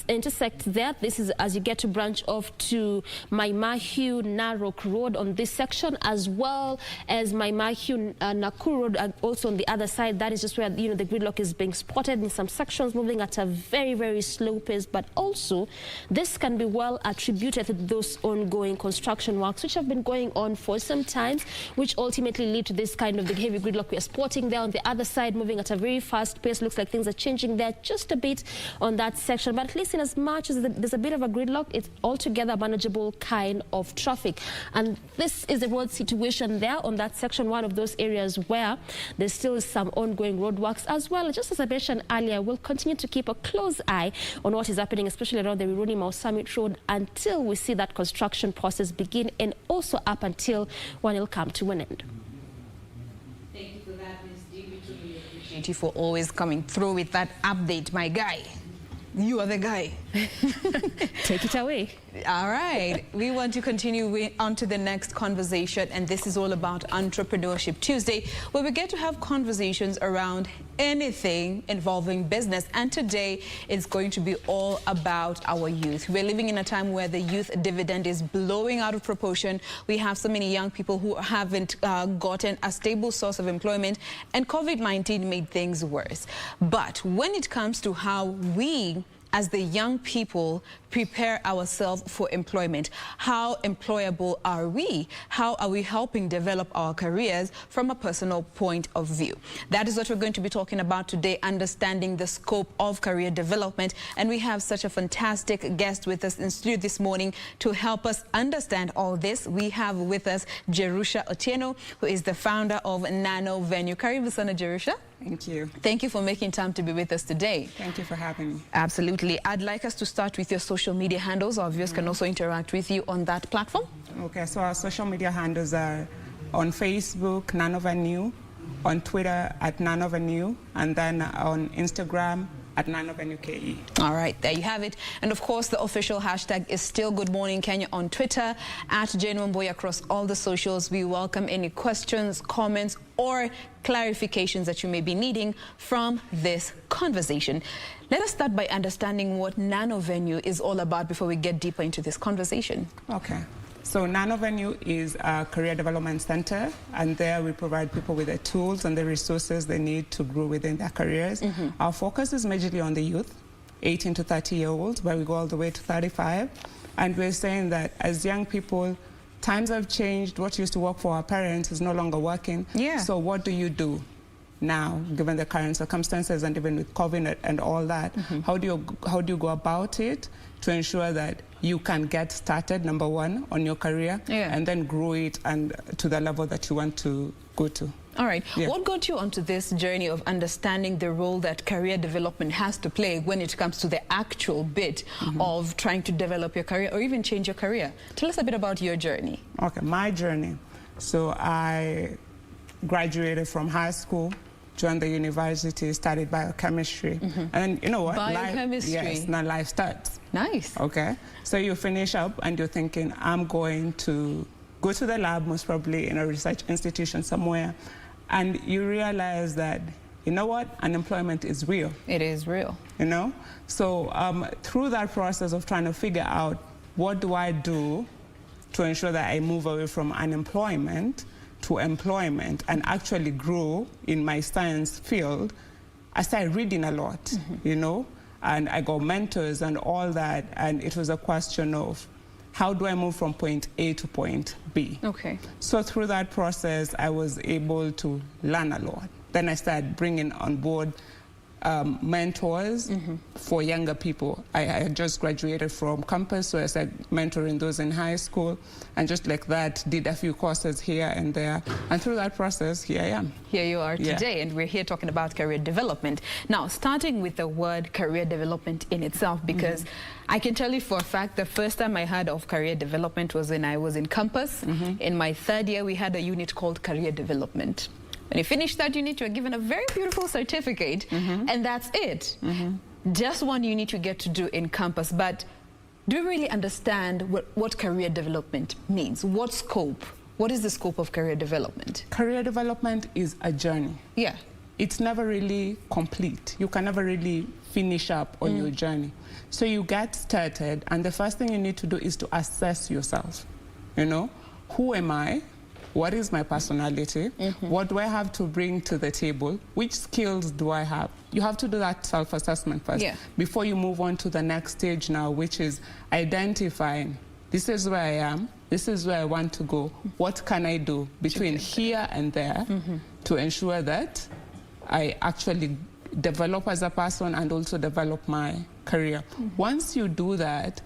intersect there, this is as you get to branch off to Maimahiu Narok Road on this section, as well as Maimahiu Nakuru Road also on the other side. That is just where, you know, the gridlock is being spotted in some sections, moving at a very slow pace. But also this can be well attributed to those ongoing construction works which have been going on for some time, which ultimately lead to this kind of the heavy gridlock we are spotting there on the other side, moving at a very fast pace. Looks like things are changing there just a bit on that section, but at least in as much as there's a bit of a gridlock, it's altogether manageable kind of traffic. And this is the road situation there on that section, one of those areas where there's still some ongoing road works as well. Just as I mentioned earlier, we'll continue to keep a close eye on what is happening, especially around the Rironi Mau Summit Road, until we see that construction process begin, and also up until when it'll come to an end. Thank you for that, Ms. David. We appreciate you for always coming through with that update, my guy. You are the guy. Take it away. All right. We want to continue on to the next conversation, and this is all about Entrepreneurship Tuesday, where we get to have conversations around anything involving business. And today it's going to be all about our youth. We're living in a time where the youth dividend is blowing out of proportion. We have so many young people who haven't gotten a stable source of employment, and COVID-19 made things worse. But when it comes to how we as the young people prepare ourselves for employment, how employable are we? How are we helping develop our careers from a personal point of view? That is what we're going to be talking about today, understanding the scope of career development. And we have such a fantastic guest with us in studio this morning to help us understand all this. We have with us Jerusha Otieno, who is the founder of Nano Venue. Karibu sana, Jerusha. Thank you. Thank you for making time to be with us today. Thank you for having me. Absolutely. I'd like us to start with your social media handles. Our viewers can also interact with you on that platform. Okay, so our social media handles are on Facebook, NanoVenue, on Twitter at NanoVenue, and then on Instagram at NanoVenueKE. All right, there you have it. And of course, the official hashtag is still Good Morning Kenya on Twitter, at Jane Wamboy across all the socials. We welcome any questions, comments, or clarifications that you may be needing from this conversation. Let us start by understanding what NanoVenue is all about before we get deeper into this conversation. Okay. So NanoVenue is a career development center, and there we provide people with the tools and the resources they need to grow within their careers. Our focus is majorly on the youth, 18 to 30-year-olds, but we go all the way to 35. And we're saying that as young people, times have changed. What used to work for our parents is no longer working. Yeah. So what do you do now, given the current circumstances and even with COVID and all that? How do you go about it to ensure that you can get started, number one, on your career, and then grow it and to the level that you want to go to? All right. Yeah. What got you onto this journey of understanding the role that career development has to play when it comes to the actual bit of trying to develop your career or even change your career? Tell us a bit about your journey. Okay, my journey. So I graduated from high school, joined the university, studied biochemistry. And you know what? Biochemistry. Yes, now life starts. Nice. Okay. So you finish up and you're thinking, I'm going to go to the lab, most probably in a research institution somewhere. And you realize that, you know what? Unemployment is real. It is real. You know? So through that process of trying to figure out what do I do to ensure that I move away from unemployment to employment and actually grow in my science field, I started reading a lot, you know, and I got mentors and all that, and it was a question of how do I move from point A to point B? Okay. So through that process, I was able to learn a lot. Then I started bringing on board mentors for younger people. I had just graduated from campus, so I started mentoring those in high school, and just like that, did a few courses here and there. And through that process, here I am. Here you are today, and we're here talking about career development. Now, starting with the word career development in itself, because I can tell you for a fact, the first time I heard of career development was when I was in campus. In my third year, we had a unit called career development. When you finish that unit, you're given a very beautiful certificate, and that's it. Just one unit you get to do in campus, but do you really understand what career development means? What scope? What is the scope of career development? Career development is a journey. Yeah. It's never really complete. You can never really finish up on your journey. So you get started, and the first thing you need to do is to assess yourself. You know, who am I? What is my personality? What do I have to bring to the table? Which skills do I have? You have to do that self-assessment first before you move on to the next stage now, which is identifying, this is where I am, this is where I want to go. What can I do between here and there to ensure that I actually develop as a person and also develop my career? Once you do that,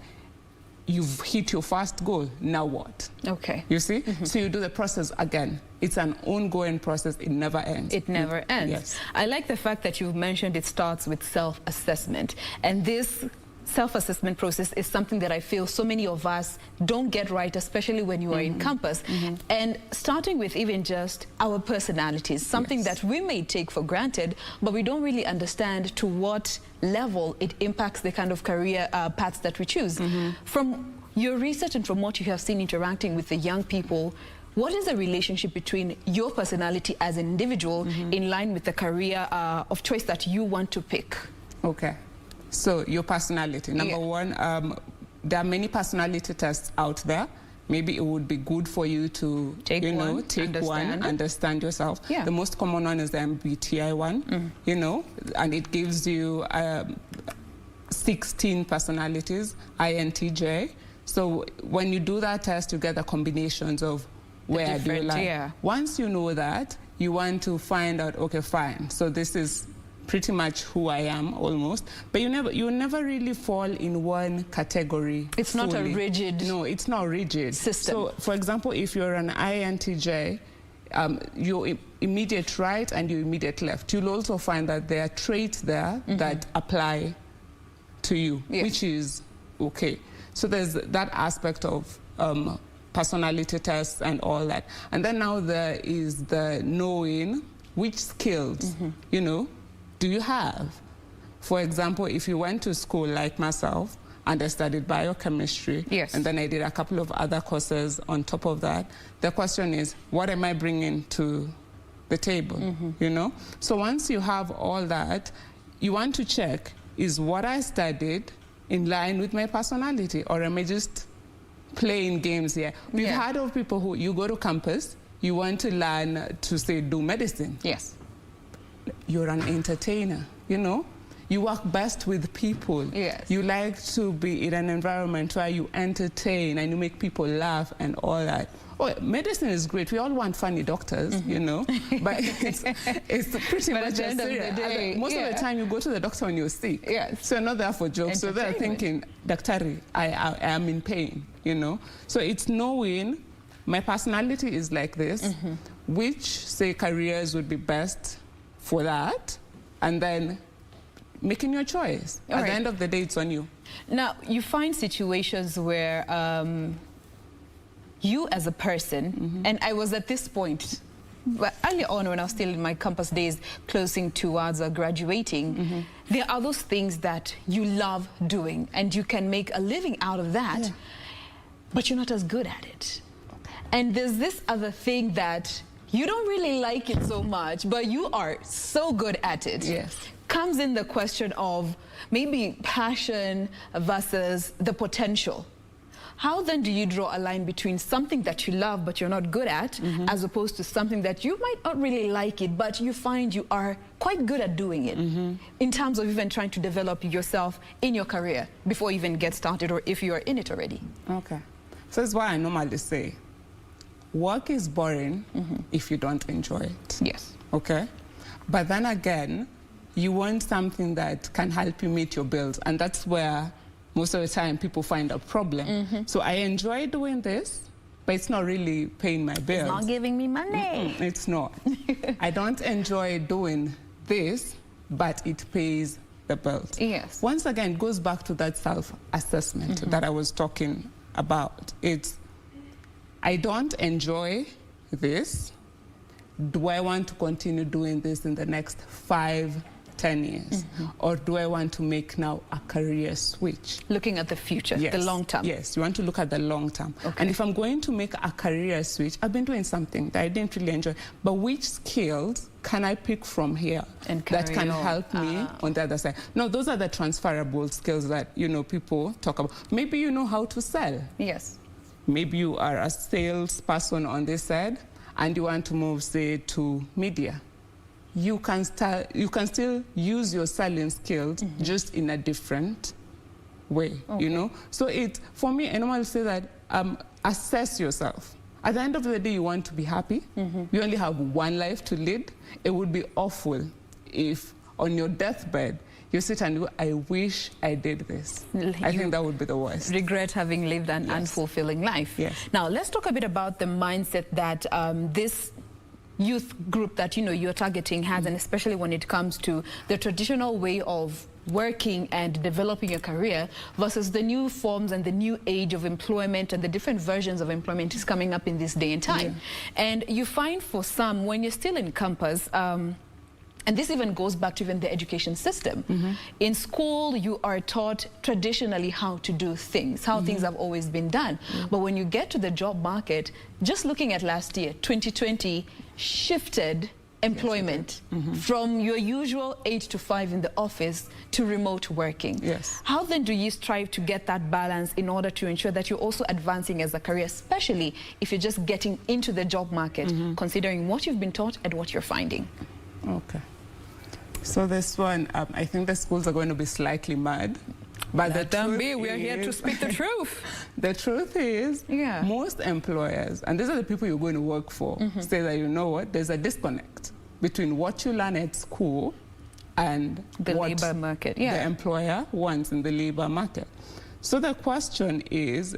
you've hit your first goal. Now what? Okay. You see? So you do the process again. It's an ongoing process. It never ends. It never ends. Yes. I like the fact that you've mentioned it starts with self-assessment. And this self-assessment process is something that I feel so many of us don't get right, especially when you are in campus. And starting with even just our personalities, something that we may take for granted, but we don't really understand to what level it impacts the kind of career paths that we choose. From your research and from what you have seen interacting with the young people, what is the relationship between your personality as an individual in line with the career of choice that you want to pick? Okay. So your personality, number one, there are many personality tests out there. Maybe it would be good for you to take one, understand yourself. The most common one is the MBTI one, you know, and it gives you 16 personalities, INTJ. So when you do that test, you get the combinations of where do you like. Once you know that, you want to find out, okay, fine, so this is pretty much who I am almost, but you never really fall in one category. It's not a rigid. No, it's not rigid system. So, for example, if you're an INTJ, your immediate right and your immediate left. You'll also find that there are traits there that apply to you, which is okay. So there's that aspect of personality tests and all that. And then now there is the knowing which skills, you know, do you have? For example, if you went to school like myself, and I studied biochemistry, and then I did a couple of other courses on top of that, the question is, what am I bringing to the table, you know? So once you have all that, you want to check, is what I studied in line with my personality, or am I just playing games here? We've heard of people who, you go to campus, you want to learn to, say, do medicine. Yes. You're an entertainer, you know? You work best with people. Yes. You like to be in an environment where you entertain and you make people laugh and all that. Oh, medicine is great. We all want funny doctors, you know, but it's pretty much at the end of the day, most of the time you go to the doctor when you're sick. Yes. So you're not there for jokes. So they're thinking, Daktari, I am in pain, you know. So it's knowing my personality is like this, which, say, careers would be best for that, and then making your choice. At the end of the day, it's on you. Now, you find situations where you as a person, and I was at this point, but early on when I was still in my campus days, closing towards graduating, there are those things that you love doing and you can make a living out of that, but you're not as good at it. And there's this other thing that you don't really like it so much, but you are so good at it. Yes. Comes in the question of maybe passion versus the potential. How then do you draw a line between something that you love but you're not good at, as opposed to something that you might not really like it, but you find you are quite good at doing it, in terms of even trying to develop yourself in your career before you even get started, or if you are in it already? Okay. So that's why I normally say, work is boring if you don't enjoy it. Yes. Okay? But then again, you want something that can help you meet your bills, and that's where most of the time people find a problem. So I enjoy doing this, but it's not really paying my bills. It's not giving me money. It's not. I don't enjoy doing this, but it pays the bills. Yes. Once again, it goes back to that self-assessment that I was talking about. It's, I don't enjoy this. Do I want to continue doing this in the next 5, 10 years? Or do I want to make now a career switch? Looking at the future, the long term. Yes, you want to look at the long term. Okay. And if I'm going to make a career switch, I've been doing something that I didn't really enjoy, but which skills can I pick from here and that can help me on the other side? No, those are the transferable skills that, you know, people talk about. Maybe you know how to sell. Yes. Maybe you are a salesperson on this side, and you want to move, say, to media. You can still use your selling skills, just in a different way, you know? So for me, I normally say that assess yourself. At the end of the day, you want to be happy. You only have one life to lead. It would be awful if on your deathbed, you sit and go, I wish I did this. I think that would be the worst. Regret having lived an unfulfilling life. Yes. Now, let's talk a bit about the mindset that this youth group that, you know, you're targeting has, and especially when it comes to the traditional way of working and developing your career versus the new forms and the new age of employment and the different versions of employment is coming up in this day and time. And you find for some, when you're still in campus, and this even goes back to even the education system. In school, you are taught traditionally how to do things, how things have always been done. But when you get to the job market, just looking at last year, 2020 shifted employment from your usual 8 to 5 in the office to remote working. How then do you strive to get that balance in order to ensure that you're also advancing as a career, especially if you're just getting into the job market, considering what you've been taught and what you're finding? Okay. So this one, I think the schools are going to be slightly mad. But we're here to speak the truth. The truth is, most employers, and these are the people you're going to work for, say that, you know what, there's a disconnect between what you learn at school and the what labor market, the employer wants in the labor market. So the question is,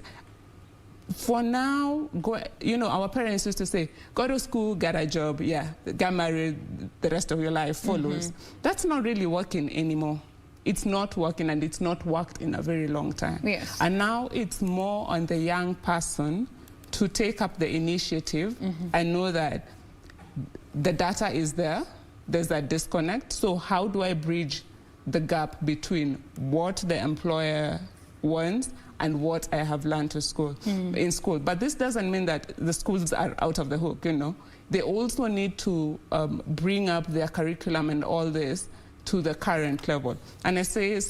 for now, our parents used to say, go to school, get a job, get married, the rest of your life follows. That's not really working anymore. It's not working, and it's not worked in a very long time. Yes. And now it's more on the young person to take up the initiative and know that the data is there, there's a disconnect. So how do I bridge the gap between what the employer wants and what I have learned in school? But this doesn't mean that the schools are out of the hook, They also need to bring up their curriculum and all this to the current level. And I say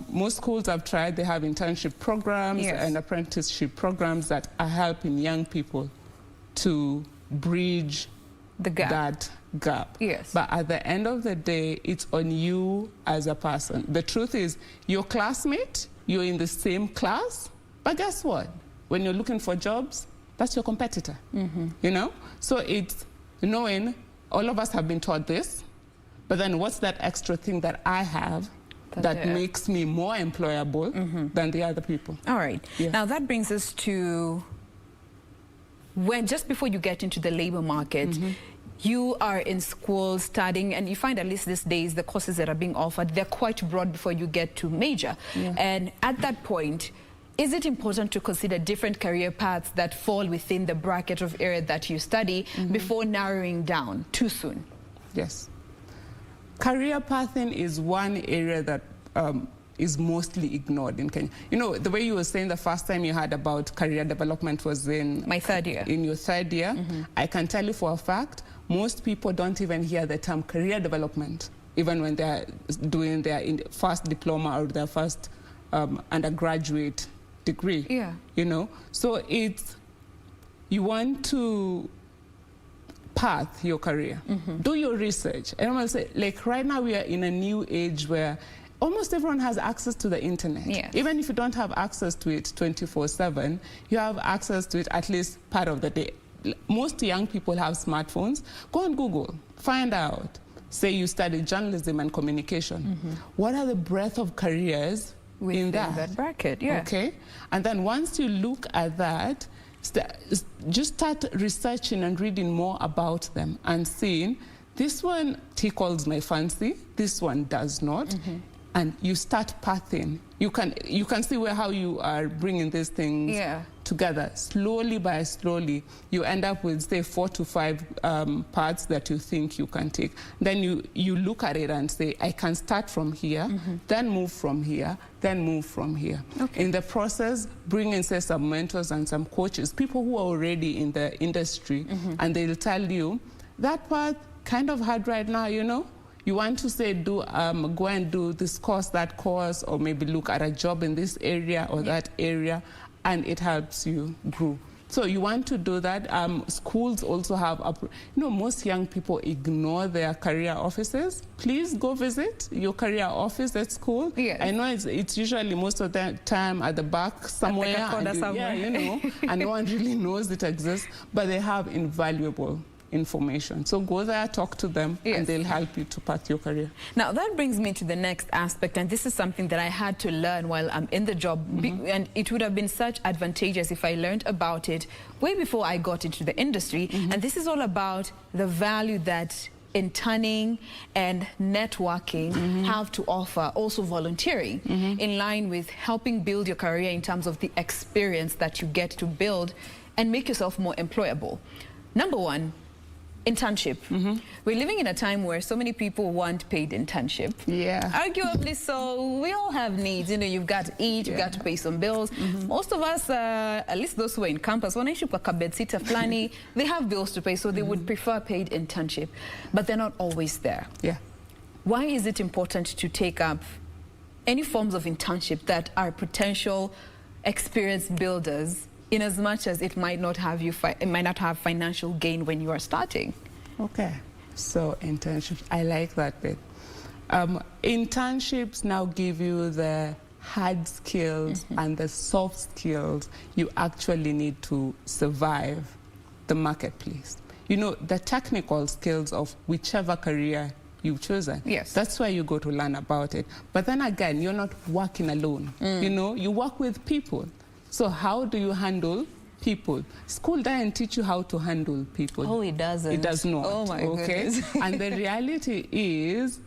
most schools have tried, they have internship programs and apprenticeship programs that are helping young people to bridge that gap. Yes. But at the end of the day, it's on you as a person. The truth is, your classmate, you're in the same class, but guess what? When you're looking for jobs, that's your competitor, So it's knowing, all of us have been taught this, but then what's that extra thing that I have that makes me more employable than the other people? All right. Yeah. Now that brings us to just before you get into the labor market, you are in school studying, and you find, at least these days, the courses that are being offered, they're quite broad before you get to major. And at that point, is it important to consider different career paths that fall within the bracket of area that you study before narrowing down too soon? Yes. Career pathing is one area that is mostly ignored in Kenya. The way you were saying the first time you heard about career development was in my third year. In your third year. I can tell you for a fact, most people don't even hear the term career development, even when they're doing their first diploma or their first undergraduate degree. So you want to path your career. Do your research. And I'm going to say, like, right now we are in a new age where almost everyone has access to the internet. Even if you don't have access to it 24/7, you have access to it at least part of the day. Most young people have smartphones. Go on Google, find out. Say you study journalism and communication. What are the breadth of careers in that bracket? Okay. And then once you look at that, just start researching and reading more about them and seeing, this one tickles my fancy, this one does not. And you start pathing. You can see how you are bringing these things together. Slowly by slowly, you end up with, say, 4 to 5 paths that you think you can take. Then you look at it and say, I can start from here, then move from here, then move from here. In the process, bring in, say, some mentors and some coaches, people who are already in the industry, and they'll tell you, that path kind of hard right now, You want to say, go and do this course, that course, or maybe look at a job in this area or that area, and it helps you grow. So you want to do that. Schools also have, most young people ignore their career offices. Please go visit your career office at school. I know it's usually most of the time at the back somewhere. And no one really knows it exists, but they have invaluable information. So go there, talk to them, and they'll help you to path your career. Now that brings me to the next aspect, and this is something that I had to learn while I'm in the job, and it would have been such advantageous if I learned about it way before I got into the industry. And this is all about the value that interning and networking have to offer, also volunteering, in line with helping build your career in terms of the experience that you get to build and make yourself more employable. Number one, internship. We're living in a time where so many people want paid internship. Arguably so. We all have needs. You've got to eat, you've got to pay some bills. Most of us, at least those who are in campus, wanaishi kwa kabetsita flani, they have bills to pay, so they would prefer paid internship. But they're not always there. Why is it important to take up any forms of internship that are potential experience builders, in as much as it might not have financial gain when you are starting? Okay, so internships, I like that bit. Internships now give you the hard skills and the soft skills you actually need to survive the marketplace. The technical skills of whichever career you've chosen. That's why you go to learn about it. But then again, you're not working alone. You work with people. So how do you handle people. School doesn't teach you how to handle people. Oh, it doesn't. It does not. Oh, my goodness. And the reality is,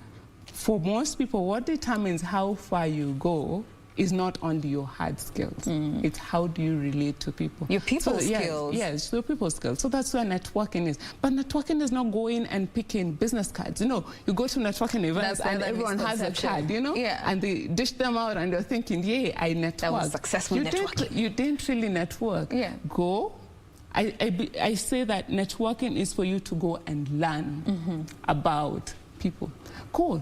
for most people, what determines how far you go is not only your hard skills. It's how do you relate to people. Your people skills. Yes, your people skills. So that's where networking is. But networking is not going and picking business cards. You know, you go to networking events and everyone has a card, you know? Yeah. And they dish them out and you're thinking, yeah, I networked. That was successful networking. You didn't really network. Yeah. Go. I say that networking is for you to go and learn about people. Cool.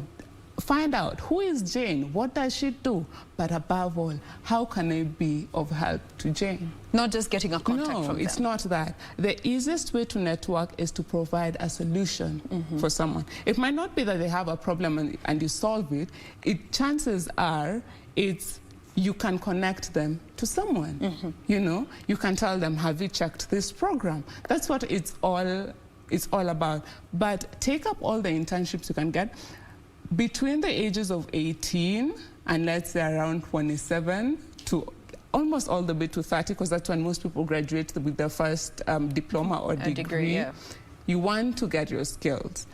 Find out who is Jane, what does she do, but above all, how can I be of help to Jane? Not just getting a contact from them. No, it's not that. The easiest way to network is to provide a solution for someone. It might not be that they have a problem and you solve it. Chances are you can connect them to someone. You know, you can tell them, have you checked this program? That's what it's all about. But take up all the internships you can get. Between the ages of 18 and let's say around 27 to almost all the way to 30, because that's when most people graduate with their first diploma or degree. Yeah. You want to get your skills.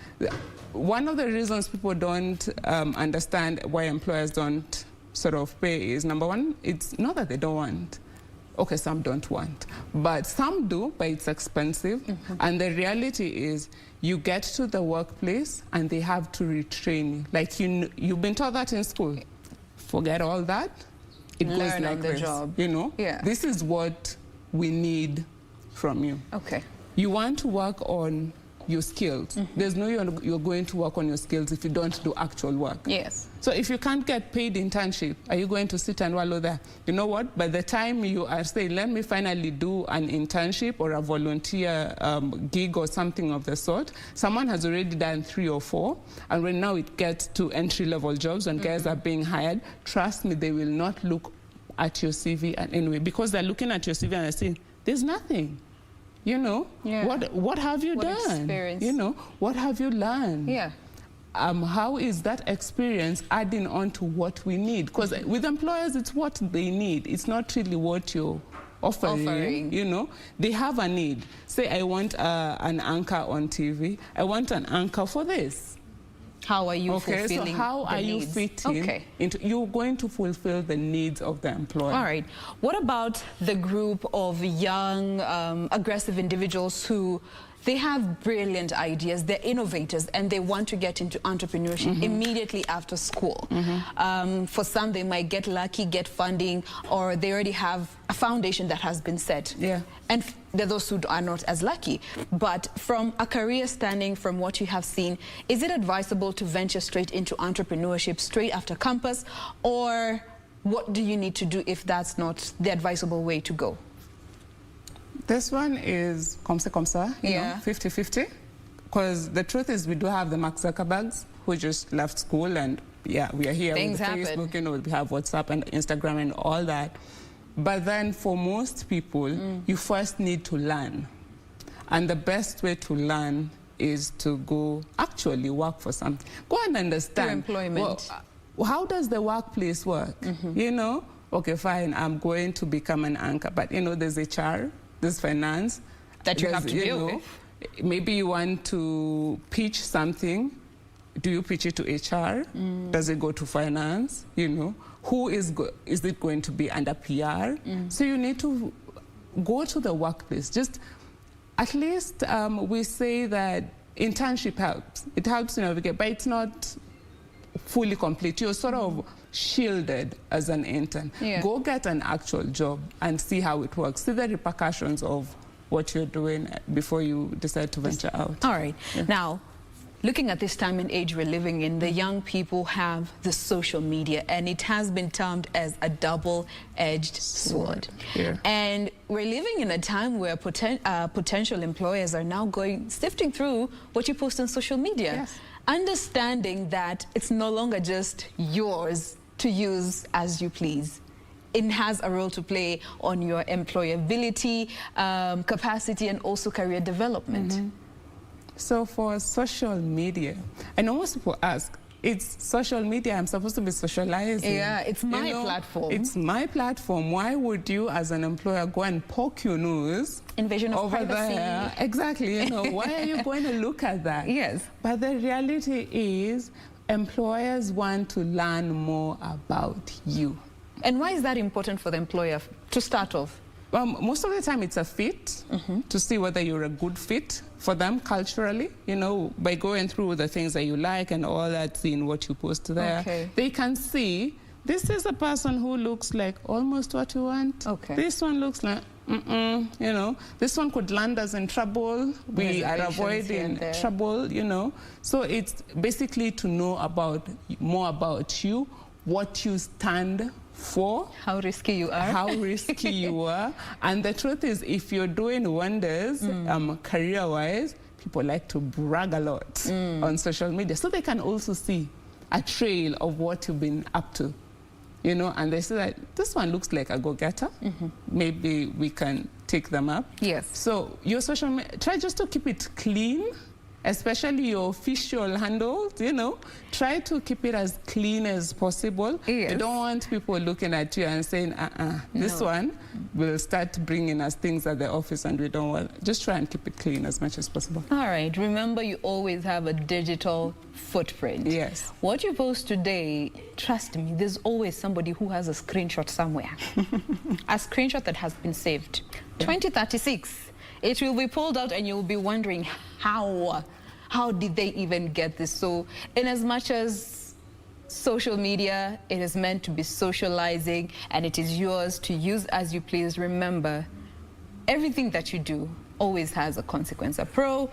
One of the reasons people don't understand why employers don't sort of pay is, number one, it's not that they don't want. Okay, some don't want, but some do, but it's expensive. And the reality is, you get to the workplace and they have to retrain you. Like you've been taught that in school. Forget all that. It goes like this. Job. You know? Yeah. This is what we need from you. Okay. You want to work on your skills. There's no you're going to work on your skills if you don't do actual work. Yes. So if you can't get paid internship, are you going to sit and wallow there? You know what? By the time you are saying, let me finally do an internship or a volunteer gig or something of the sort, someone has already done 3 or 4, and when now it gets to entry-level jobs and guys are being hired, trust me, they will not look at your CV anyway, because they're looking at your CV and they're saying, there's nothing. You know, what have you done? Experience? You know, what have you learned? Yeah. How is that experience adding on to what we need? Because with employers, it's what they need. It's not really what you're offering. You know, they have a need. Say, I want an anchor on TV. I want an anchor for this. How are you fulfilling so how are you fitting into, you're going to fulfill the needs of the employer. All right. What about the group of young, aggressive individuals who they have brilliant ideas, they're innovators, and they want to get into entrepreneurship immediately after school. For some, they might get lucky, get funding, or they already have a foundation that has been set. Yeah. And there are those who are not as lucky. But from a career standing, from what you have seen, is it advisable to venture straight into entrepreneurship straight after campus, or what do you need to do if that's not the advisable way to go? This one is comme ça, you know, 50-50. Because the truth is we do have the Mark Zuckerbergs who just left school and, yeah, we are here with Facebook, you know, we have WhatsApp and Instagram and all that. But then for most people, you first need to learn. And the best way to learn is to go actually work for something. Go and understand. Through employment. Well, how does the workplace work? You know, okay, fine, I'm going to become an anchor, but, you know, there's HR, there's finance. That you have to deal with. Maybe you want to pitch something. Do you pitch it to HR? Does it go to finance? You know, who is it going to be under PR? So you need to go to the workplace. Just at least we say that internship helps. It helps to navigate, but it's not fully complete. You're sort of shielded as an intern. Go get an actual job and see how it works. See the repercussions of what you're doing before you decide to venture out. All right. Now, looking at this time and age we're living in, the young people have the social media, and it has been termed as a double-edged sword. And we're living in a time where potential employers are now sifting through what you post on social media. Understanding that it's no longer just yours to use as you please. It has a role to play on your employability, capacity, and also career development. So for social media, I know most people ask, it's social media. I'm supposed to be socializing. Yeah, it's my platform. It's my platform. Why would you, as an employer, go and poke your nose invasion of over privacy? there? Exactly. Why are you going to look at that? Yes. But the reality is, employers want to learn more about you. And why is that important for the employer to start off? Most of the time it's a fit, to see whether you're a good fit for them culturally, by going through the things that you like and all that, seeing what you post there. Okay. They can see, this is a person who looks like almost what you want. Okay. This one looks like, this one could land us in trouble. We are avoiding trouble, So it's basically to know more about you, what you stand for, how risky you are, and the truth is, if you're doing wonders career-wise, people like to brag a lot on social media, so they can also see a trail of what you've been up to, and they say that this one looks like a go-getter. Maybe we can take them up. Yes. So your social media, try just to keep it clean. Especially your official handles, try to keep it as clean as possible. Yes. You don't want people looking at you and saying, this one will start bringing us things at the office and we don't want. Just try and keep it clean as much as possible. All right. Remember, you always have a digital footprint. Yes. What you post today, trust me, there's always somebody who has a screenshot somewhere. A screenshot that has been saved. 2036. It will be pulled out and you'll be wondering how did they even get this? So in as much as social media, it is meant to be socializing and it is yours to use as you please. Remember, everything that you do always has a consequence, a pro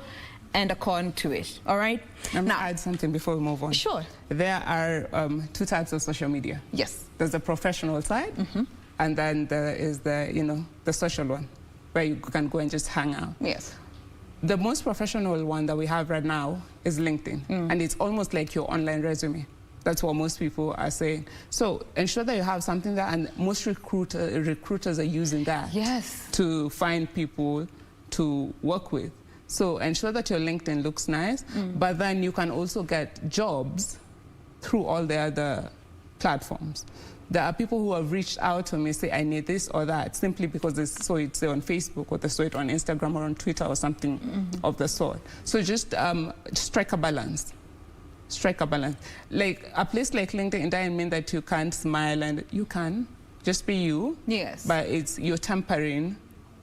and a con to it, all right? Let me add something before we move on. Sure. There are two types of social media. Yes. There's the professional side, and then there is the social one, where you can go and just hang out. Yes. The most professional one that we have right now is LinkedIn, and it's almost like your online resume. That's what most people are saying. So ensure that you have something there, and most recruiters are using that to find people to work with. So ensure that your LinkedIn looks nice, but then you can also get jobs through all the other platforms. There are people who have reached out to me, say, I need this or that, simply because they saw it, say, on Facebook, or they saw it on Instagram or on Twitter or something of the sort. So just strike a balance. Strike a balance. Like a place like LinkedIn, it doesn't mean that you can't smile, and you can. Just be you. Yes. But you're tempering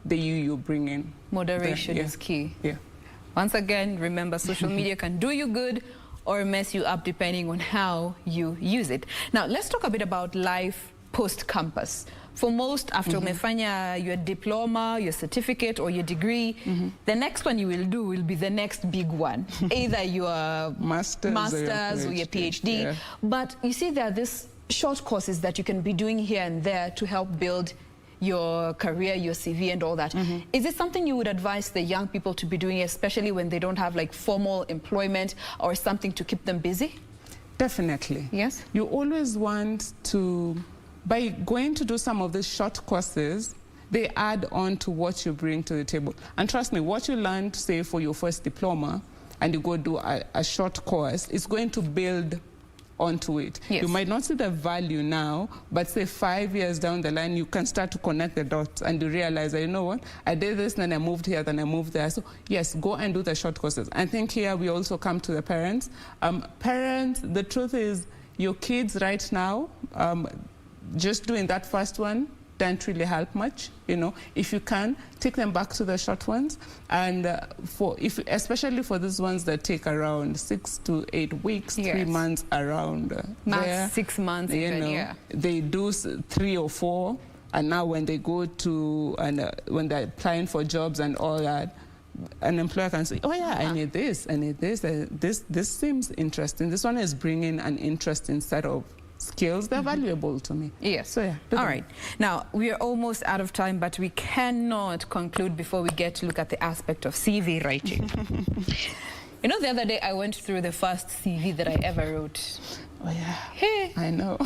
the you bring in. Moderation is key. Yeah. Once again, remember, social media can do you good or mess you up depending on how you use it. Now, let's talk a bit about life post-campus. For most, after umefanya your diploma, your certificate, or your degree, the next one you will do will be the next big one. Either your master's or your PhD. Yeah. But you see, there are these short courses that you can be doing here and there to help build your career, your CV and all that. Is it something you would advise the young people to be doing, especially when they don't have like formal employment or something to keep them busy? Definitely. Yes. You always want to, by going to do some of these short courses, they add on to what you bring to the table. And trust me, what you learned, say, for your first diploma, and you go do a short course, it's going to build onto it. Yes. You might not see the value now, but say 5 years down the line, you can start to connect the dots and you realize that, you know what, I did this, then I moved here, then I moved there. So yes, go and do the short courses. I think here we also come to the parents. Parents, the truth is, your kids right now, just doing that first one don't really help much. If you can, take them back to the short ones, and especially for these ones that take around 6 to 8 weeks, 3 months around max 6 months, they do 3 or 4, and now when they go to when they're applying for jobs and all that, an employer can say, oh yeah, I need this, this seems interesting, this one is bringing an interesting set of skills, they're valuable to me. Yes. So yeah. All right. Now, we are almost out of time, but we cannot conclude before we get to look at the aspect of CV writing. The other day I went through the first CV that I ever wrote. Oh yeah. Hey. I know.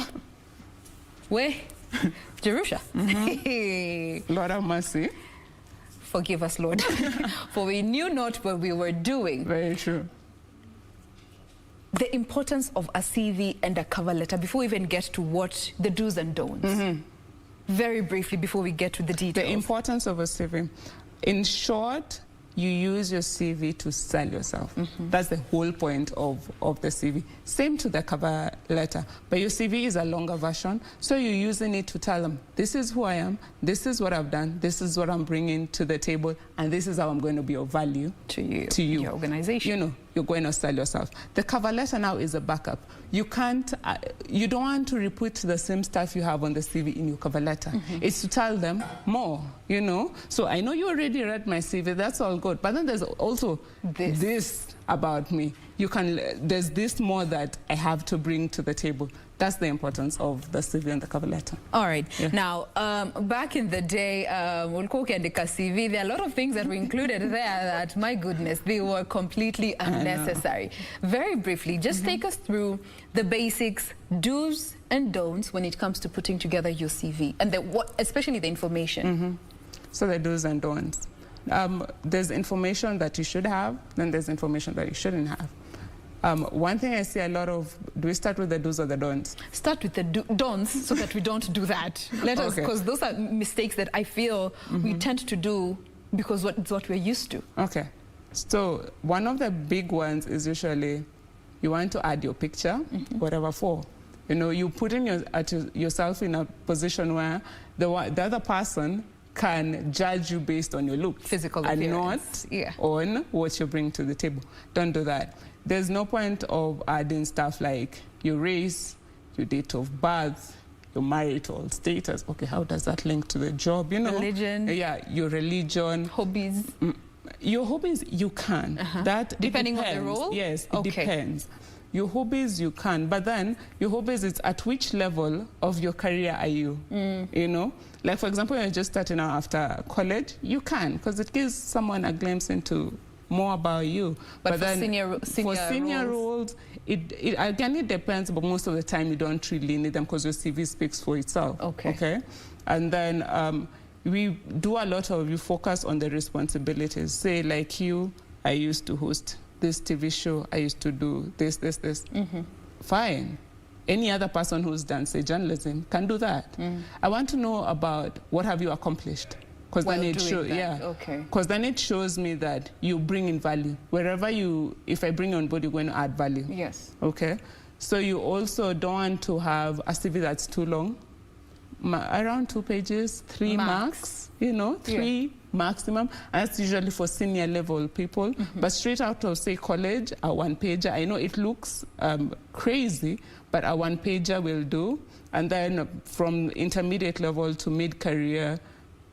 Where? Jerusha. Lord have mercy. Forgive us, Lord. For we knew not what we were doing. Very true. the importance of a CV and a cover letter before we even get to what the do's and don'ts. Very briefly before we get to the details. The importance of a CV. In short, you use your CV to sell yourself. That's the whole point of the CV. Same to the cover letter, but your CV is a longer version, so you're using it to tell them, this is who I am, this is what I've done, this is what I'm bringing to the table, and this is how I'm going to be of value to you. Your organization. You know, you're going to sell yourself. The cover letter now is a backup. You can't, you don't want to repeat the same stuff you have on the CV in your cover letter. It's to tell them more, you know. So I know you already read my CV, that's all good. But then there's also this about me. You can, there's this more that I have to bring to the table. That's the importance of the CV and the cover letter. All right. Yeah. Now, back in the day, CV, there are a lot of things that were included there that, my goodness, they were completely unnecessary. Very briefly, just take us through the basics, do's and don'ts when it comes to putting together your CV, and especially the information. So the do's and don'ts. There's information that you should have, then there's information that you shouldn't have. One thing I see a lot of, do we start with the do's or the don'ts? Start with the don'ts so that we don't do that. Let us, because those are mistakes that I feel we tend to do because it's what we're used to. Okay. So one of the big ones is usually you want to add your picture, whatever for. You know, you put in yourself in a position where the other person can judge you based on your look. Physical appearance. And not on what you bring to the table. Don't do that. There's no point of adding stuff like your race, your date of birth, your marital status. Okay, how does that link to the job? You know, religion. Yeah, your religion. Hobbies. Your hobbies, you can. That depending on the role? Yes, it depends. Your hobbies, you can. But then, your hobbies, it's at which level of your career are you? You know? Like, for example, you're just starting out after college, you can, because it gives someone a glimpse into more about you. But for then senior roles, again, it depends, but most of the time you don't really need them because your CV speaks for itself. Okay? And then we do a lot of, you focus on the responsibilities. Say, like you, I used to host this TV show, I used to do this. Fine. Any other person who's done, say, journalism can do that. I want to know about what have you accomplished. Because then it shows, because then it shows me that you bring in value. Wherever if I bring you on board, you're going to add value. Yes. Okay. So you also don't want to have a CV that's too long. Around 2 pages, 3 max. You know, 3 maximum. And that's usually for senior level people. But straight out of, say, college, a 1-pager. I know it looks crazy, but a 1-pager will do. And then from intermediate level to mid-career,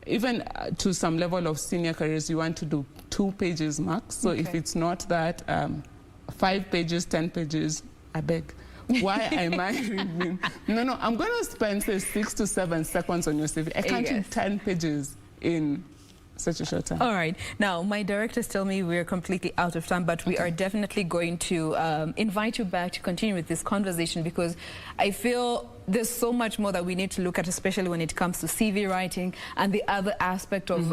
even to some level of senior careers, you want to do 2 pages max. So if it's not that, 5 pages, 10 pages, I beg. Why am I reading? No, I'm going to spend, say, 6 to 7 seconds on your CV. I can't do 10 pages in such a short time. All right. Now, my directors tell me we're completely out of time, but we are definitely going to invite you back to continue with this conversation, because I feel there's so much more that we need to look at, especially when it comes to CV writing and the other aspect of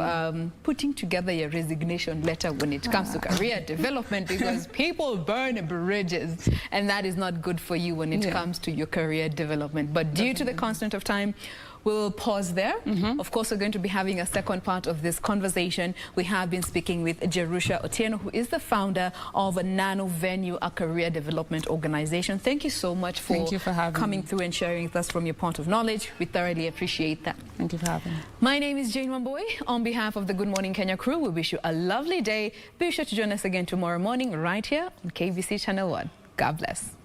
putting together your resignation letter when it comes to career development, because people burn bridges, and that is not good for you when it comes to your career development. But due to the constraint of time, we'll pause there. Of course, we're going to be having a second part of this conversation. We have been speaking with Jerusha Otieno, who is the founder of Nano Venue, a career development organization. Thank you so much for coming through and sharing with us from your point of knowledge. We thoroughly appreciate that. Thank you for having me. My name is Jane Wamboi. On behalf of the Good Morning Kenya crew, we wish you a lovely day. Be sure to join us again tomorrow morning right here on KBC Channel 1. God bless.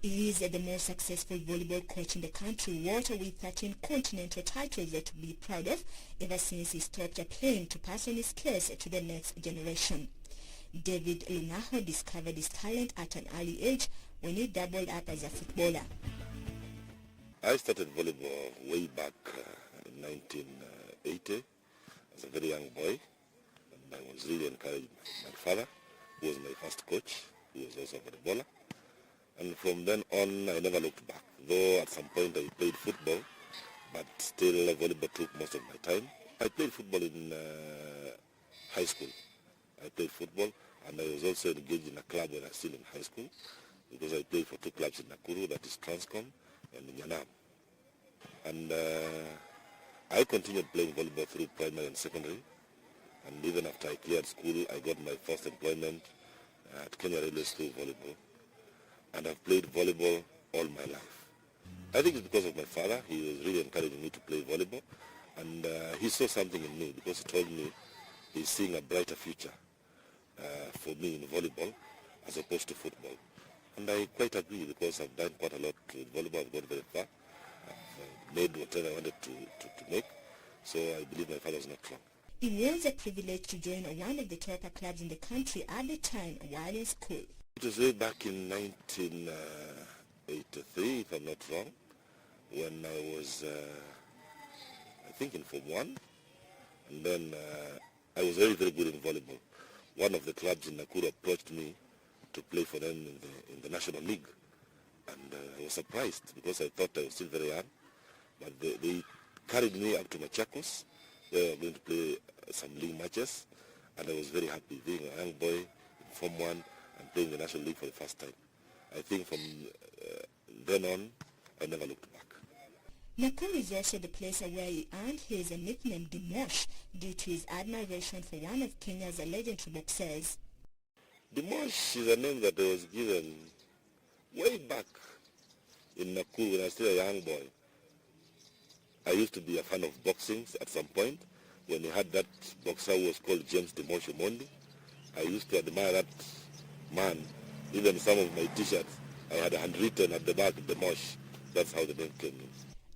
He is the most successful volleyball coach in the country, what with 13 continental titles to be proud of ever since he stopped playing to pass on his skills to the next generation. David Lunaho discovered his talent at an early age when he doubled up as a footballer. I started volleyball way back in 1980 as a very young boy, and I was really encouraged by my father, who was my first coach, who was also a volleyballer. And from then on, I never looked back. Though at some point I played football, but still volleyball took most of my time. I played football in high school. I played football, and I was also engaged in a club when I was still in high school, because I played for two clubs in Nakuru, that is Transcom and Nyanam. And I continued playing volleyball through primary and secondary. And even after I cleared school, I got my first employment at Kenya Railway School Volleyball. And I've played volleyball all my life. I think it's because of my father. He was really encouraging me to play volleyball. And he saw something in me, because he told me he's seeing a brighter future for me in volleyball as opposed to football. And I quite agree, because I've done quite a lot with volleyball. I've gone very far. I've made whatever I wanted to make. So I believe my father was not wrong. It was a privilege to join one of the topper clubs in the country at the time while in school. It was way back in 1983, if I'm not wrong, when I was, I think, in Form 1. And then I was very, very good in volleyball. One of the clubs in Nakuru approached me to play for them in the National League. And I was surprised, because I thought I was still very young. But they carried me up to Machakos, where we were going to play some league matches. And I was very happy being a young boy in Form 1 and playing the National League for the first time. I think from then on, I never looked back. Nakuru is also the place where he earned his nickname Dimosh due to his admiration for one of Kenya's legendary boxers. Dimosh is a name that I was given way back in Nakuru when I was still a young boy. I used to be a fan of boxing at some point when he had that boxer who was called James Dimosh Omondi. I used to admire that man. Even some of my t-shirts, I had handwritten at the back, Dimosh. That's how the name came in.